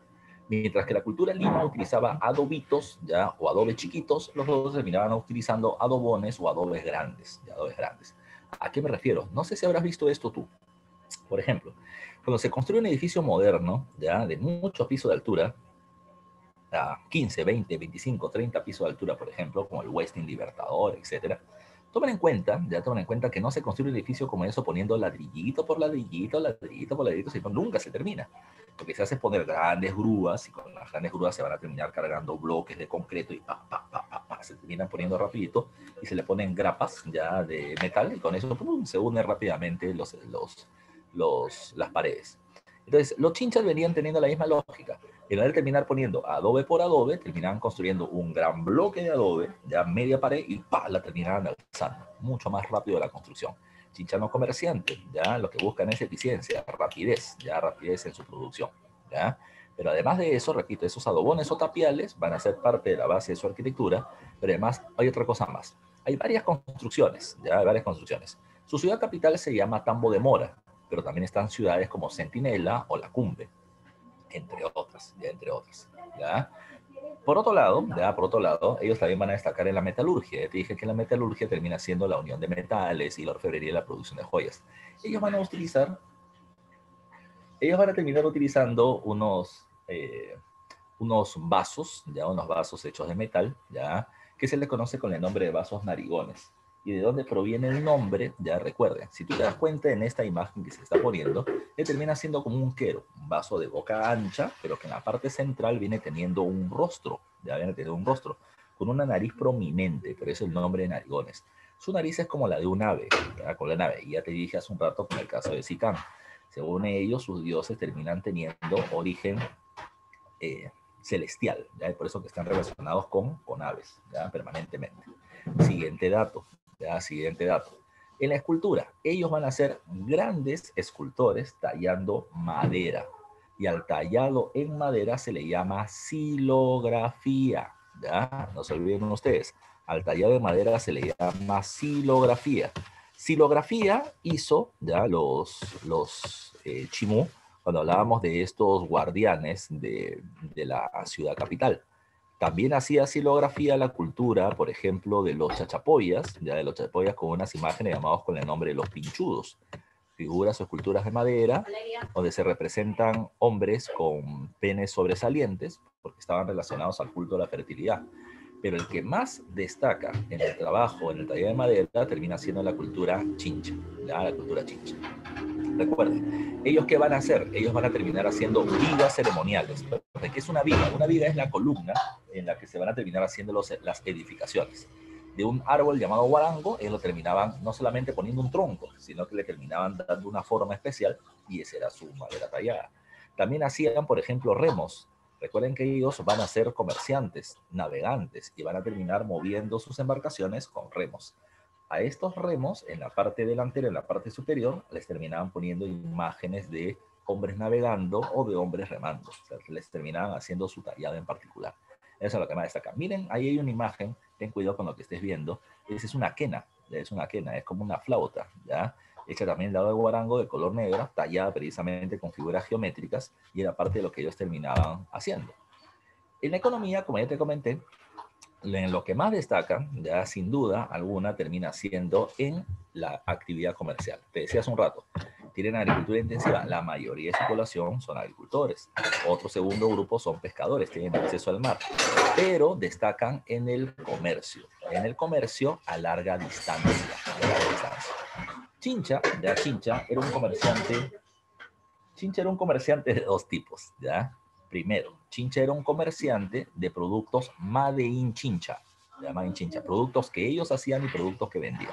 Mientras que la cultura lima utilizaba adobitos, ¿ya? O adobes chiquitos, los dos terminaban utilizando adobones o adobes grandes, ¿ya? Adobes grandes. ¿A qué me refiero? No sé si habrás visto esto tú. Por ejemplo, cuando se construye un edificio moderno, ¿ya? De muchos pisos de altura, a 15, 20, 25, 30 pisos de altura, por ejemplo, como el Westin Libertador, etcétera, tomen en cuenta que no se construye un edificio como eso poniendo ladrillito por ladrillito, ladrillito por ladrillito, sino nunca se termina. Lo que se hace es poner grandes grúas y con las grandes grúas se van a terminar cargando bloques de concreto y se terminan poniendo rapidito y se le ponen grapas ya de metal y con eso ¡pum!, se unen rápidamente las paredes. Entonces, los chinchas venían teniendo la misma lógica. En vez de terminar poniendo adobe por adobe, terminaban construyendo un gran bloque de adobe, ya media pared, y la terminaban alzando. Mucho más rápido la construcción. Chincha no comerciante, ya lo que buscan es eficiencia, rapidez en su producción, ya. Pero además de eso, repito, esos adobones o tapiales van a ser parte de la base de su arquitectura, pero además hay otra cosa más. Hay varias construcciones, ya, hay varias construcciones. Su ciudad capital se llama Tambo de Mora, pero también están ciudades como Centinela o La Cumbre, entre otras, ¿ya? Por otro lado, ellos también van a destacar en la metalurgia. Te dije que la metalurgia termina siendo la unión de metales y la orfebrería y la producción de joyas. Ellos van a terminar utilizando unos vasos, ya, unos vasos hechos de metal, ya, que se les conoce con el nombre de vasos narigones. ¿Y de dónde proviene el nombre? Ya recuerden, si tú te das cuenta en esta imagen que se está poniendo, le termina siendo como un quero, un vaso de boca ancha, pero que en la parte central viene teniendo un rostro, con una nariz prominente, por eso el nombre de narigones. Su nariz es como la de un ave, ¿ya? Con la nave, y ya te dije hace un rato con el caso de Sicán. Según ellos, sus dioses terminan teniendo origen celestial, ¿ya? Por eso que están relacionados con aves, ¿ya? Permanentemente. Siguiente dato, ¿ya? Siguiente dato. En la escultura, ellos van a ser grandes escultores tallando madera. Y al tallado en madera se le llama silografía, ¿ya? No se olviden ustedes. Al tallado de madera se le llama silografía. Silografía hizo ya los Chimú cuando hablábamos de estos guardianes de la ciudad capital. También hacía silografía la cultura, por ejemplo, de los chachapoyas, ya de los chachapoyas con unas imágenes llamadas con el nombre de los pinchudos, figuras o esculturas de madera, donde se representan hombres con penes sobresalientes, porque estaban relacionados al culto de la fertilidad. Pero el que más destaca en el trabajo, en el taller de madera, termina siendo la cultura chincha, ¿ya? La cultura chincha. Recuerden, ¿ellos qué van a hacer? Ellos van a terminar haciendo vigas ceremoniales. ¿Qué es una viga? Una viga es la columna en la que se van a terminar haciendo las edificaciones. De un árbol llamado guarango, ellos lo terminaban no solamente poniendo un tronco, sino que le terminaban dando una forma especial y esa era su madera tallada. También hacían, por ejemplo, remos. Recuerden que ellos van a ser comerciantes, navegantes, y van a terminar moviendo sus embarcaciones con remos. A estos remos, en la parte delantera, en la parte superior, les terminaban poniendo imágenes de hombres navegando o de hombres remando. O sea, les terminaban haciendo su tallado en particular. Eso es lo que más destaca. Miren, ahí hay una imagen, ten cuidado con lo que estés viendo. Esa es una quena, es como una flauta, ¿ya? Hecha también del lado de guarango de color negro, tallada precisamente con figuras geométricas, y era parte de lo que ellos terminaban haciendo. En la economía, como ya te comenté, en lo que más destaca, ya sin duda alguna, termina siendo en la actividad comercial. Te decía hace un rato, tienen agricultura intensiva, la mayoría de su población son agricultores. Otro segundo grupo son pescadores, tienen acceso al mar, pero destacan en el comercio a larga distancia. Chincha era un comerciante de dos tipos, ¿ya? Primero, Chincha era un comerciante de productos Made in Chincha, Made in Chincha, productos que ellos hacían y productos que vendían.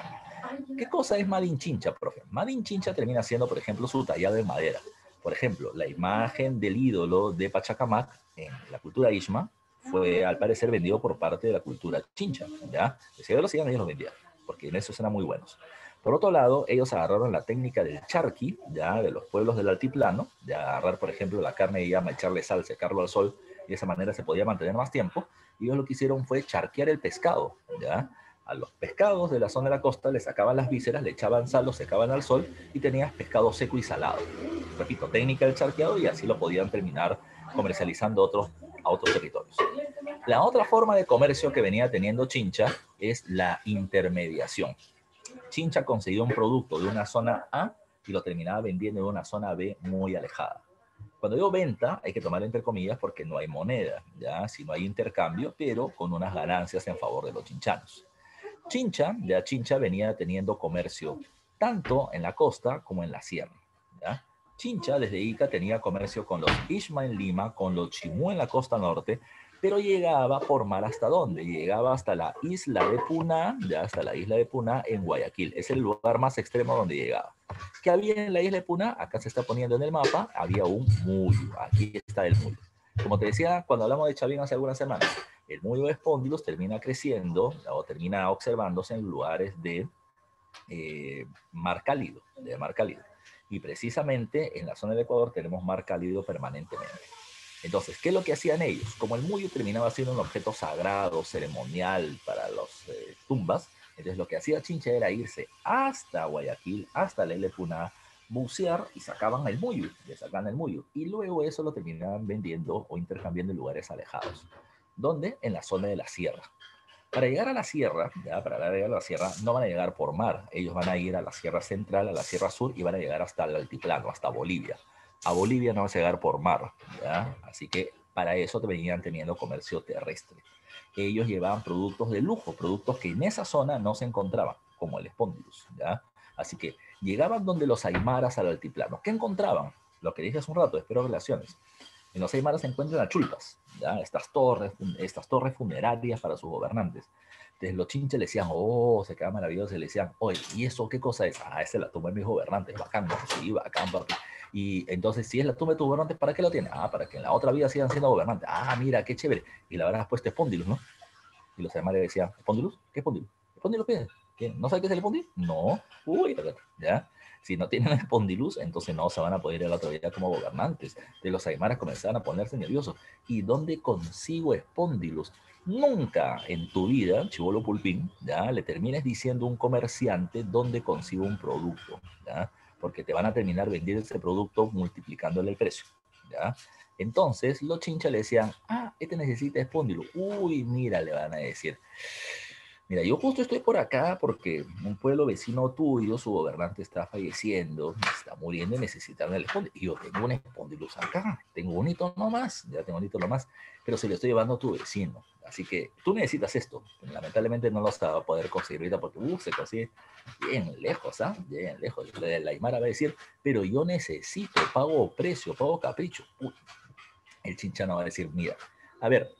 ¿Qué cosa es Made in Chincha, profe? Made in Chincha termina siendo, por ejemplo, su tallado en madera. Por ejemplo, la imagen del ídolo de Pachacamac en la cultura Ishma fue, al parecer, vendido por parte de la cultura Chincha, ¿ya? Si ellos lo hacían, ellos lo vendían, porque en eso eran muy buenos. Por otro lado, ellos agarraron la técnica del charqui, ya, de los pueblos del altiplano, de agarrar, por ejemplo, la carne de llama, echarle sal, secarlo al sol, y de esa manera se podía mantener más tiempo. Y ellos lo que hicieron fue charquear el pescado, ¿ya? A los pescados de la zona de la costa les sacaban las vísceras, le echaban sal, los secaban al sol y tenías pescado seco y salado. Repito, técnica del charqueado y así lo podían terminar comercializando a otros territorios. La otra forma de comercio que venía teniendo Chincha es la intermediación. Chincha conseguía un producto de una zona A y lo terminaba vendiendo en una zona B muy alejada. Cuando digo venta, hay que tomar entre comillas porque no hay moneda, ¿ya? Si no hay intercambio, pero con unas ganancias en favor de los chinchanos. Chincha venía teniendo comercio tanto en la costa como en la sierra, ¿ya? Chincha desde Ica tenía comercio con los Ishma en Lima, con los Chimú en la costa norte, pero llegaba por mar hasta dónde? Llegaba hasta la isla de Puná, ya hasta la isla de Puná en Guayaquil. Es el lugar más extremo donde llegaba. ¿Qué había en la isla de Puná? Acá se está poniendo en el mapa, había un muyo. Aquí está el muyo. Como te decía, cuando hablamos de Chavín hace algunas semanas, el muyo espóndilos termina creciendo o termina observándose en lugares de mar cálido, Y precisamente en la zona del Ecuador tenemos mar cálido permanentemente. Entonces, ¿qué es lo que hacían ellos? Como el muyo terminaba siendo un objeto sagrado, ceremonial para los tumbas, entonces lo que hacía Chincha era irse hasta Guayaquil, hasta la Puná, bucear y sacaban el muyo, le sacaban el muyo. Y luego eso lo terminaban vendiendo o intercambiando en lugares alejados. ¿Dónde? En la zona de la sierra. Para llegar a la sierra, ya, para llegar a la sierra, no van a llegar por mar. Ellos van a ir a la sierra central, a la sierra sur y van a llegar hasta el altiplano, hasta Bolivia. A Bolivia no vas a llegar por mar, ¿ya? Así que para eso te venían teniendo comercio terrestre. Ellos llevaban productos de lujo, productos que en esa zona no se encontraban, como el espóndilus, ¿ya? Así que llegaban donde los aymaras al altiplano. ¿Qué encontraban? Lo que dije hace un rato, espero relaciones. En los aymaras se encuentran achulpas, ¿ya? Estas torres funerarias para sus gobernantes. Entonces los chinches le decían, oh, se queda maravilloso, y le decían, oye, ¿y eso qué cosa es? Ah, esa es la tumba de mis gobernantes, bacán, ¿no? Sí, bacán, papi. Y entonces, si es la tumba de tus gobernantes, ¿para qué lo tiene? Ah, para que en la otra vida sigan siendo gobernantes. Ah, mira, qué chévere. Y la habrás puesto espóndilus, ¿no? Y los aymaras decían, ¿espóndilus? ¿Qué espóndilus? ¿Espóndilus qué? ¿Qué? ¿No sabes qué es el espóndilus? No. Uy, ¿ya? Si no tienen espondilus, entonces no se van a poder ir a la otra vida como gobernantes. De los aymaras comenzaban a ponerse nerviosos. ¿Y dónde consigo espondilus? Nunca en tu vida, chivolo pulpín, ¿ya? Le termines diciendo a un comerciante dónde consigo un producto, ¿ya? Porque te van a terminar vendiendo ese producto multiplicándole el precio, ¿ya? Entonces los chinchas le decían, ah, este necesita espondilus. Uy, mira, le van a decir. Mira, yo justo estoy por acá porque un pueblo vecino tuyo, su gobernante está falleciendo, está muriendo y necesitan el espóndilo. Y yo tengo un espóndilus acá, tengo un hito nomás, ya tengo un hito nomás, pero se lo estoy llevando a tu vecino. Así que tú necesitas esto. Lamentablemente no lo vas a poder conseguir ahorita porque se consigue bien lejos, ¿ah? Bien lejos. La Aymara va a decir, pero yo necesito, pago precio, pago capricho. Uy, el chinchano va a decir, mira, a ver,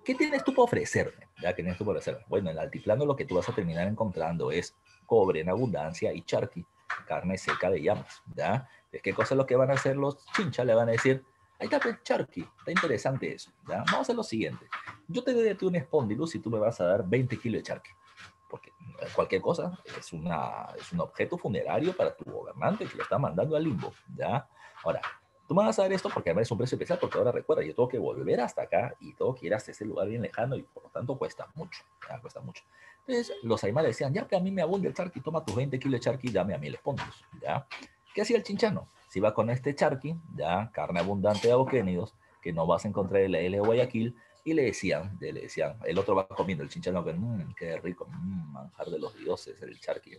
¿qué tienes tú para ofrecerme? ¿Ya? ¿Qué tienes tú para ofrecerme? Bueno, en el altiplano lo que tú vas a terminar encontrando es cobre en abundancia y charqui, carne seca de llamas, ¿ya? Es qué cosa es lo que van a hacer los chinchas, le van a decir, ahí está el charqui, está interesante eso, ¿ya? Vamos a hacer lo siguiente, yo te doy a ti un espondilus y tú me vas a dar 20 kilos de charqui, porque cualquier cosa es un objeto funerario para tu gobernante que lo está mandando al limbo, ¿ya? Ahora, tú me vas a dar esto porque además es un precio especial, porque ahora recuerda, yo tengo que volver hasta acá y tengo que ir hasta ese lugar bien lejano y por lo tanto cuesta mucho, ya, cuesta mucho. Entonces los aymaras decían, ya que a mí me abunda el charqui, toma tus 20 kilos de charqui y dame a mí el espóndilus, ¿ya? ¿Qué hacía el chinchano? Si va con este charqui, ya, carne abundante de aboquénidos, que no vas a encontrar en la isla de Guayaquil, y le decían, el otro va comiendo, el chinchano que, qué rico, manjar de los dioses, el charqui,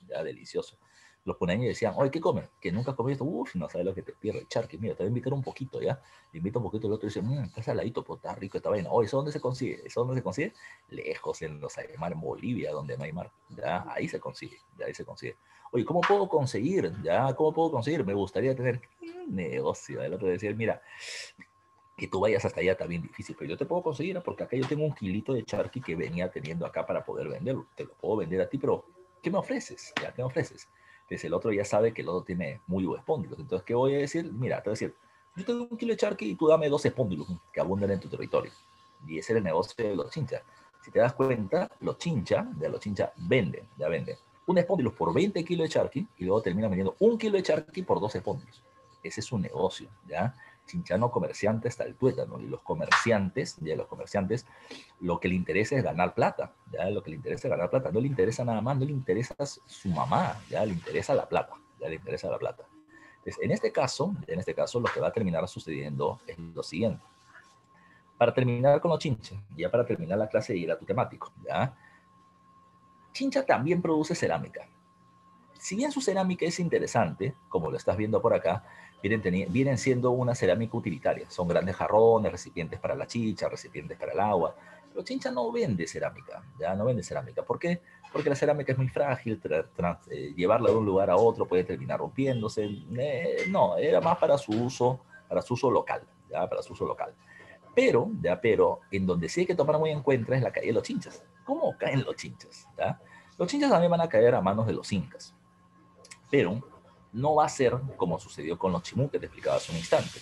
ya delicioso. Los puneños decían, oye, ¿qué comes? Que nunca has comido esto. Uf, no sabes lo que te pierde el charqui. Mira, te voy a invitar un poquito, ¿ya? Le invito un poquito, el otro dice, está saladito, pues está rico esta vaina. Oye, ¿eso dónde se consigue? ¿Eso dónde se consigue? Lejos, en los mar, en Bolivia, donde no hay mar. Ya, ahí se consigue, ya ahí se consigue. Oye, ¿cómo puedo conseguir? Ya, ¿cómo puedo conseguir? Me gustaría tener un negocio. El otro decía, mira, que tú vayas hasta allá está bien difícil, pero yo te puedo conseguir, porque acá yo tengo un kilito de charqui que venía teniendo acá para poder venderlo. Te lo puedo vender a ti, pero ¿qué me ofreces? ¿Ya qué me ofreces? Entonces el otro ya sabe que el otro tiene muy buenos espóndilos. Entonces, ¿qué voy a decir? Mira, te voy a decir, yo tengo un kilo de charqui y tú dame 12 espóndilos que abundan en tu territorio. Y ese es el negocio de los chinchas. Si te das cuenta, los chinchas, venden, ya venden. Un espóndilo por 20 kilos de charqui y luego terminan vendiendo un kilo de charqui por 12 espóndilos. Ese es su negocio, ¿ya? Chinchano comerciante hasta el tuétano, y los comerciantes, lo que le interesa es ganar plata, ya lo que le interesa es ganar plata, no le interesa nada más, no le interesa su mamá, ya le interesa la plata, ya le interesa la plata. Entonces, en este caso, lo que va a terminar sucediendo es lo siguiente. Para terminar con los chinches, ya para terminar la clase y ir a tu temático, ya, Chincha también produce cerámica. si bien su cerámica es interesante, como lo estás viendo por acá, vienen siendo una cerámica utilitaria. Son grandes jarrones, recipientes para la chicha, recipientes para el agua. Pero Chincha no vende cerámica, ya no vende cerámica. ¿Por qué? Porque la cerámica es muy frágil, llevarla de un lugar a otro puede terminar rompiéndose. No, era más para su uso local, ya, para su uso local. Pero en donde sí hay que tomar muy en cuenta es la caída de los Chinchas. ¿Cómo caen los Chinchas? ¿Ya? Los Chinchas también van a caer a manos de los incas, pero no va a ser como sucedió con los Chimú que te explicaba hace un instante.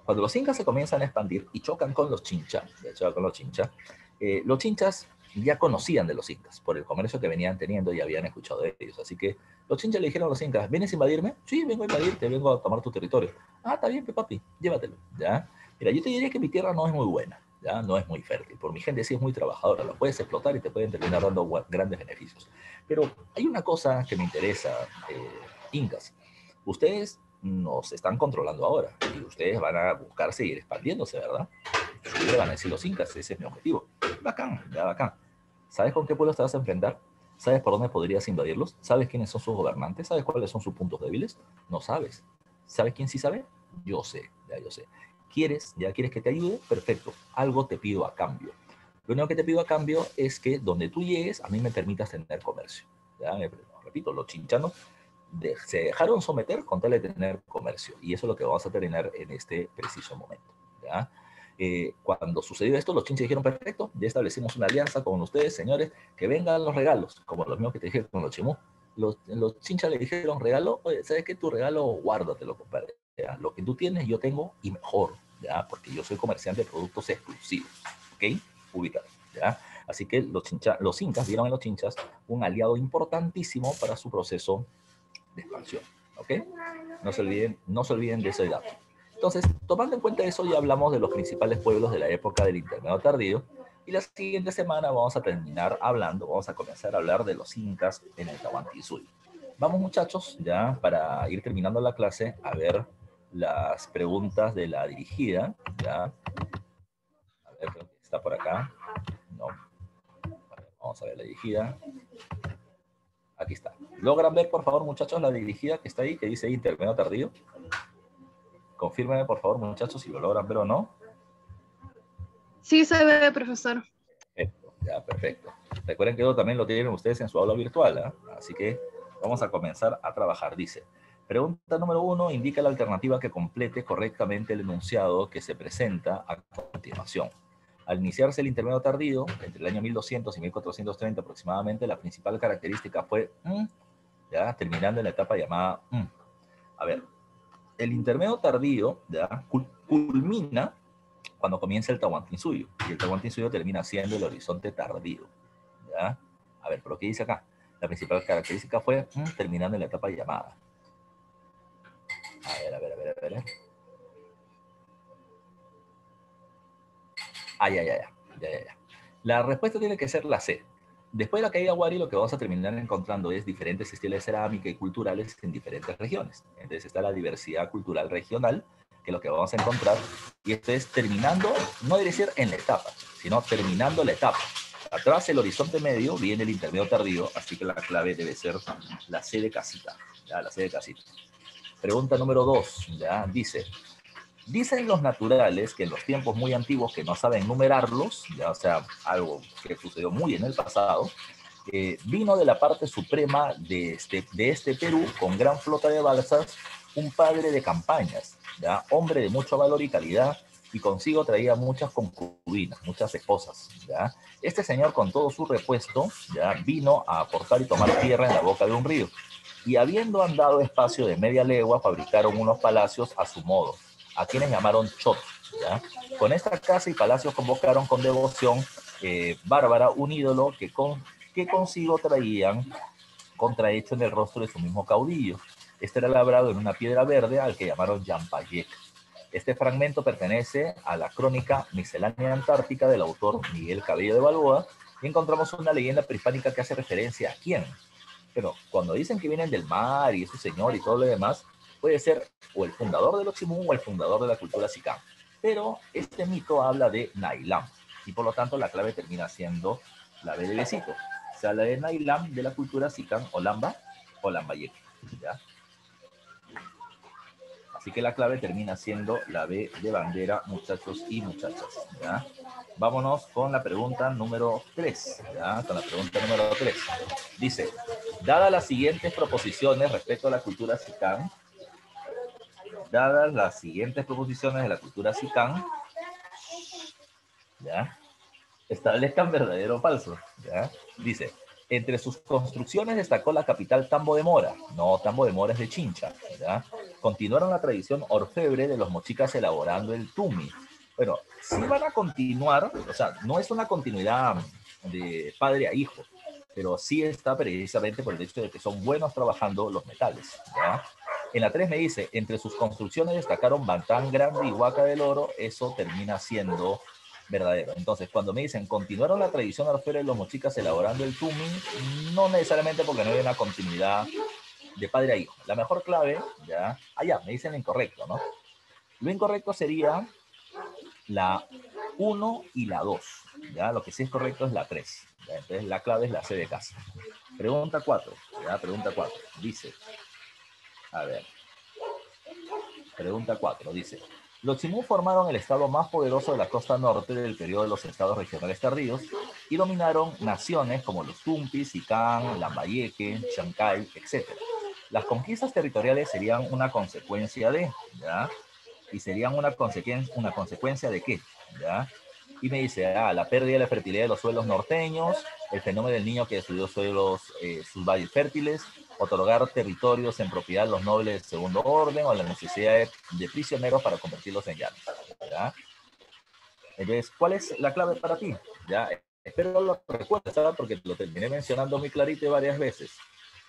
Cuando los incas se comienzan a expandir y chocan con los Chinchas, los Chinchas ya conocían de los incas por el comercio que venían teniendo y habían escuchado de ellos. Así que los Chinchas le dijeron a los incas, ¿vienes a invadirme? Sí, vengo a invadirte, vengo a tomar tu territorio. Ah, está bien, papi, llévatelo, ¿ya? Mira, yo te diría que mi tierra no es muy buena, ¿ya? No es muy fértil. Por mi gente sí es muy trabajadora, lo puedes explotar y te pueden terminar dando grandes beneficios. Pero hay una cosa que me interesa, incas. Ustedes nos están controlando ahora y ustedes van a buscar seguir expandiéndose, ¿verdad? Ustedes van a decir los incas, ese es mi objetivo. Bacán, ya bacán. ¿Sabes con qué pueblos te vas a enfrentar? ¿Sabes por dónde podrías invadirlos? ¿Sabes quiénes son sus gobernantes? ¿Sabes cuáles son sus puntos débiles? No sabes. ¿Sabes quién sí sabe? Yo sé, ya yo sé. ¿Quieres? ¿Ya quieres que te ayude? Perfecto. Algo te pido a cambio. Lo único que te pido a cambio es que donde tú llegues, a mí me permitas tener comercio. ¿Ya? Repito, los chinchanos se dejaron someter con tal de tener comercio. Y eso es lo que vamos a terminar en este preciso momento. ¿Ya? Cuando sucedió esto, los chinches dijeron, perfecto, ya establecimos una alianza con ustedes, señores, que vengan los regalos, como los mismos que te dije con los chimú. Los chinchas le dijeron regalo, oye, ¿sabes qué? Tu regalo, guárdatelo, compadre. ¿Ya? Lo que tú tienes, yo tengo y mejor, ¿ya? Porque yo soy comerciante de productos exclusivos, ¿ok? Ubicado, ¿ya? Así que los incas vieron en los chinchas un aliado importantísimo para su proceso de expansión, ¿ok? No se olviden de ese dato. Entonces, tomando en cuenta eso, ya hablamos de los principales pueblos de la época del Intermedio Tardío, y la siguiente semana vamos a comenzar a hablar de los incas en el Tahuantinsuyo. Vamos muchachos, ya para ir terminando la clase, a ver las preguntas de la dirigida, ya. A ver, creo que está por acá. No. Vamos a ver la dirigida. Aquí está. ¿Logran ver, por favor, muchachos, la dirigida que está ahí, que dice Intermedio Tardío? Confírmenme, por favor, muchachos, si lo logran ver o no. Sí se ve, profesor. Perfecto, ya, perfecto. Recuerden que eso también lo tienen ustedes en su aula virtual, ¿eh? Así que vamos a comenzar a trabajar. Dice, pregunta número 1, indica la alternativa que complete correctamente el enunciado que se presenta a continuación. Al iniciarse el intermedio tardío, entre el año 1200 y 1430 aproximadamente, la principal característica fue, ya, terminando en la etapa llamada, a ver, el intermedio tardío, ya, culmina cuando comienza el Tahuantinsuyo, y el Tahuantinsuyo termina siendo el horizonte tardío, ¿ya? A ver, ¿pero qué dice acá? La principal característica fue terminando en la etapa llamada. A ver. Ya. La respuesta tiene que ser la C. Después de la caída de Huari, lo que vamos a terminar encontrando es diferentes estilos de cerámica y culturales en diferentes regiones. Entonces está la diversidad cultural regional, que es lo que vamos a encontrar, y esto es terminando, no debe ser en la etapa, sino terminando la etapa. Atrás el horizonte medio viene el intermedio tardío, así que la clave debe ser la C de casita, ¿ya? La C de casita. Pregunta número 2, ¿ya? Dicen los naturales que en los tiempos muy antiguos que no saben numerarlos, ya, o sea, algo que sucedió muy en el pasado, vino de la parte suprema de este Perú con gran flota de balsas un padre de campañas, ¿ya? Hombre de mucho valor y calidad, y consigo traía muchas concubinas, muchas esposas, ¿ya? Este señor con todo su repuesto, ¿ya? Vino a aportar y tomar tierra en la boca de un río, y habiendo andado espacio de media legua, fabricaron unos palacios a su modo, a quienes llamaron Chot, ¿ya? Con esta casa y palacios convocaron con devoción bárbara un ídolo que consigo traían contrahecho en el rostro de su mismo caudillo. Este era labrado en una piedra verde al que llamaron Yampayek. Este fragmento pertenece a la crónica Miscelánea Antártica del autor Miguel Cabello de Balboa, y encontramos una leyenda prehispánica que hace referencia a quién. Pero cuando dicen que vienen del mar y es su señor y todo lo demás, puede ser o el fundador de los Chimú o el fundador de la cultura Sicán. Pero este mito habla de Nailam, y por lo tanto la clave termina siendo la B de besito. Se habla de Nailam de la cultura Sicán o Lamba, o Lambayeque, ¿ya? Así que la clave termina siendo la B de bandera, muchachos y muchachas, ¿ya? Vámonos con la pregunta número 3, ¿ya? Con la pregunta número 3. Dice, dadas las siguientes proposiciones respecto a la cultura Xikang, dadas las siguientes proposiciones de la cultura Xikang, ¿ya? Establezcan verdadero o falso, ¿ya? Dice, entre sus construcciones destacó la capital Tambo de Mora. No, Tambo de Mora es de Chincha, ¿ya? Continuaron la tradición orfebre de los mochicas elaborando el tumi. Bueno, sí van a continuar, o sea, no es una continuidad de padre a hijo, pero sí está precisamente por el hecho de que son buenos trabajando los metales, ¿ya? En la 3 me dice, entre sus construcciones destacaron Bantán Grande y Huaca del Oro, eso termina siendo verdadero. Entonces, cuando me dicen, continuaron la tradición orfebre de los mochicas elaborando el tumi, no necesariamente porque no hay una continuidad de padre a hijo. La mejor clave, ya, me dicen lo incorrecto, ¿no? Lo incorrecto sería la 1 y la 2, ¿ya? Lo que sí es correcto es la 3, ¿ya? Entonces, la clave es la C de casa. Pregunta 4, ¿ya? Pregunta 4, dice, a ver, pregunta 4, dice, los Chimú formaron el estado más poderoso de la costa norte del periodo de los estados regionales tardíos y dominaron naciones como los Tumpis, Sicán, Lambayeque, Chancay, etc. Las conquistas territoriales serían una consecuencia de, ¿ya? Y serían una consecuencia de qué, ¿ya? Y me dice, la pérdida de la fertilidad de los suelos norteños, el fenómeno del niño que destruyó suelos, sus valles fértiles, otorgar territorios en propiedad a los nobles de segundo orden o la necesidad de prisioneros para convertirlos en llanos, ¿ya? Entonces, ¿cuál es la clave para ti? ¿Ya? Espero lo recuerdes, ¿sabes? Porque lo terminé mencionando muy clarito varias veces.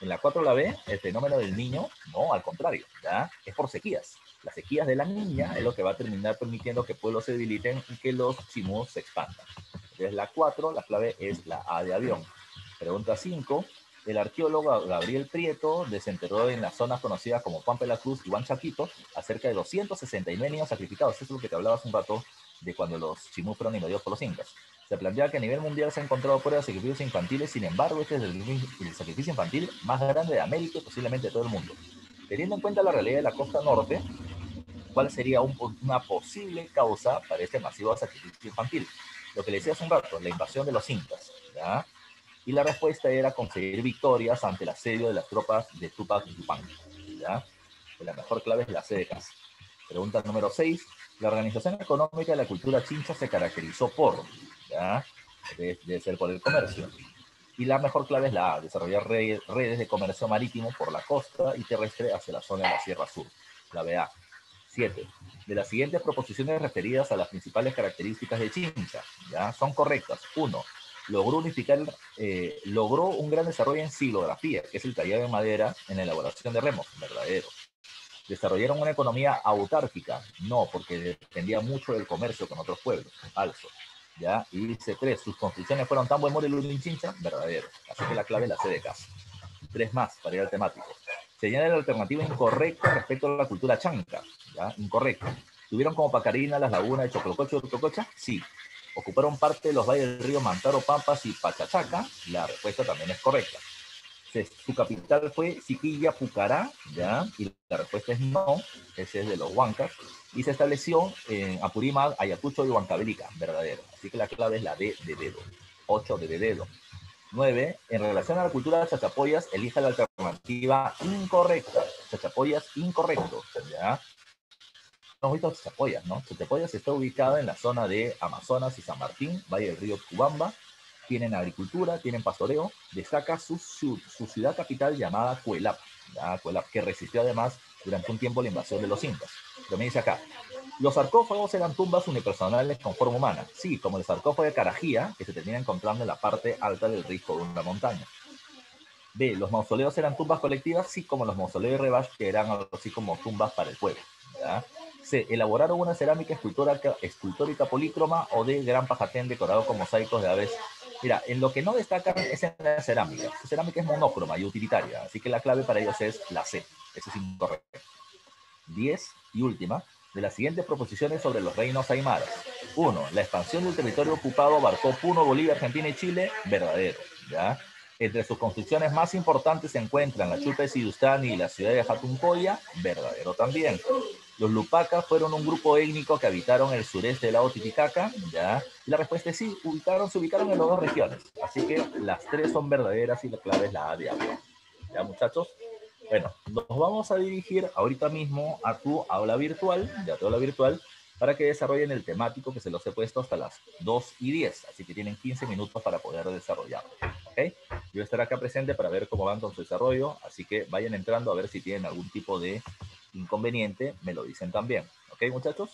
En la 4 la B, el fenómeno del niño, no, al contrario, ¿ya? Es por sequías. Las sequías de la niña es lo que va a terminar permitiendo que pueblos se debiliten y que los chimús se expandan. Entonces, la 4, la clave es la A de avión. Pregunta 5, el arqueólogo Gabriel Prieto desenterró en las zonas conocidas como Pampa de la Cruz y Huanchaquito a cerca de 269 niños sacrificados. Eso es lo que te hablaba hace un rato de cuando los chimús fueron invadidos por los incas. Se plantea que a nivel mundial se han encontrado pruebas de sacrificios infantiles, sin embargo, este es el sacrificio infantil más grande de América y posiblemente de todo el mundo. Teniendo en cuenta la realidad de la costa norte, ¿cuál sería una posible causa para este masivo sacrificio infantil? Lo que le decía hace un rato, la invasión de los incas, ¿ya? Y la respuesta era conseguir victorias ante el asedio de las tropas de Tupac Yupanqui, ¿ya? La mejor clave es la C de casa. Pregunta número 6. La organización económica de la cultura chincha se caracterizó por, ¿ya? Debe ser por el comercio. Y la mejor clave es la A, desarrollar redes de comercio marítimo por la costa y terrestre hacia la zona de la Sierra Sur. Clave A. 7. De las siguientes proposiciones referidas a las principales características de Chincha, ¿ya? Son correctas. 1. Logró un gran desarrollo en silografía, que es el tallado de madera en la elaboración de remos, verdadero. Desarrollaron una economía autárquica, no, porque dependía mucho del comercio con otros pueblos, falso. ¿Ya? Y dice 3, sus construcciones fueron tan buen modelo y Chincha, verdadero. Así que la clave es la C de casa. 3 más para ir al temático. Señala la alternativa incorrecta respecto a la cultura chanca, ¿ya? Incorrecto. ¿Tuvieron como Pacarina las lagunas de Choclococha y Urucocha? Sí. ¿Ocuparon parte de los valles del río Mantaro, Pampas y Pachachaca? La respuesta también es correcta. Su capital fue Siquilla Pucará, ¿ya? Y la respuesta es no, ese es de los Huancas. Y se estableció en Apurímac, Ayacucho y Huancavelica, verdadero. Así que la clave es la D de dedo. 8 de dedo. 9. En relación a la cultura de chachapoyas, elija la alternativa incorrecta. Chachapoyas incorrecto, ¿ya? No, ahorita Chachapoyas, ¿no? Chachapoyas está ubicada en la zona de Amazonas y San Martín, Valle del Río Cubamba. Tienen agricultura, tienen pastoreo. Destaca su ciudad capital llamada Cuelap, ¿ya? Cuelap, que resistió además durante un tiempo la invasión de los incas. Pero me dice acá, los sarcófagos eran tumbas unipersonales con forma humana, sí, como el sarcófago de Carajía, que se termina encontrando en la parte alta del risco de una montaña. B, los mausoleos eran tumbas colectivas, sí, como los mausoleos de Rebash, que eran algo así como tumbas para el pueblo, ¿ya? C, elaboraron una cerámica escultórica polícroma o de gran pajatén decorado con mosaicos de aves. Mira, en lo que no destacan es en la cerámica. Su cerámica es monócroma y utilitaria, así que la clave para ellos es la C. Eso es incorrecto. 10 y última, de las siguientes proposiciones sobre los reinos aymaras. 1. La expansión del territorio ocupado abarcó Puno, Bolivia, Argentina y Chile, verdadero, ¿ya? Entre sus construcciones más importantes se encuentran la Chulpa de Sidustani y la ciudad de Jatuncoya, verdadero también. Los Lupacas fueron un grupo étnico que habitaron el sureste del lago Titicaca, ¿ya? Y la respuesta es sí, se ubicaron en las dos regiones. Así que las tres son verdaderas y la clave es la A de agua. ¿Ya, muchachos? Bueno, nos vamos a dirigir ahorita mismo a tu aula virtual, ya tu aula virtual, para que desarrollen el temático que se los he puesto hasta las 2:10. Así que tienen 15 minutos para poder desarrollarlo. ¿Ok? Yo estaré acá presente para ver cómo van con su desarrollo, así que vayan entrando a ver si tienen algún tipo de inconveniente, me lo dicen también. ¿Ok, muchachos?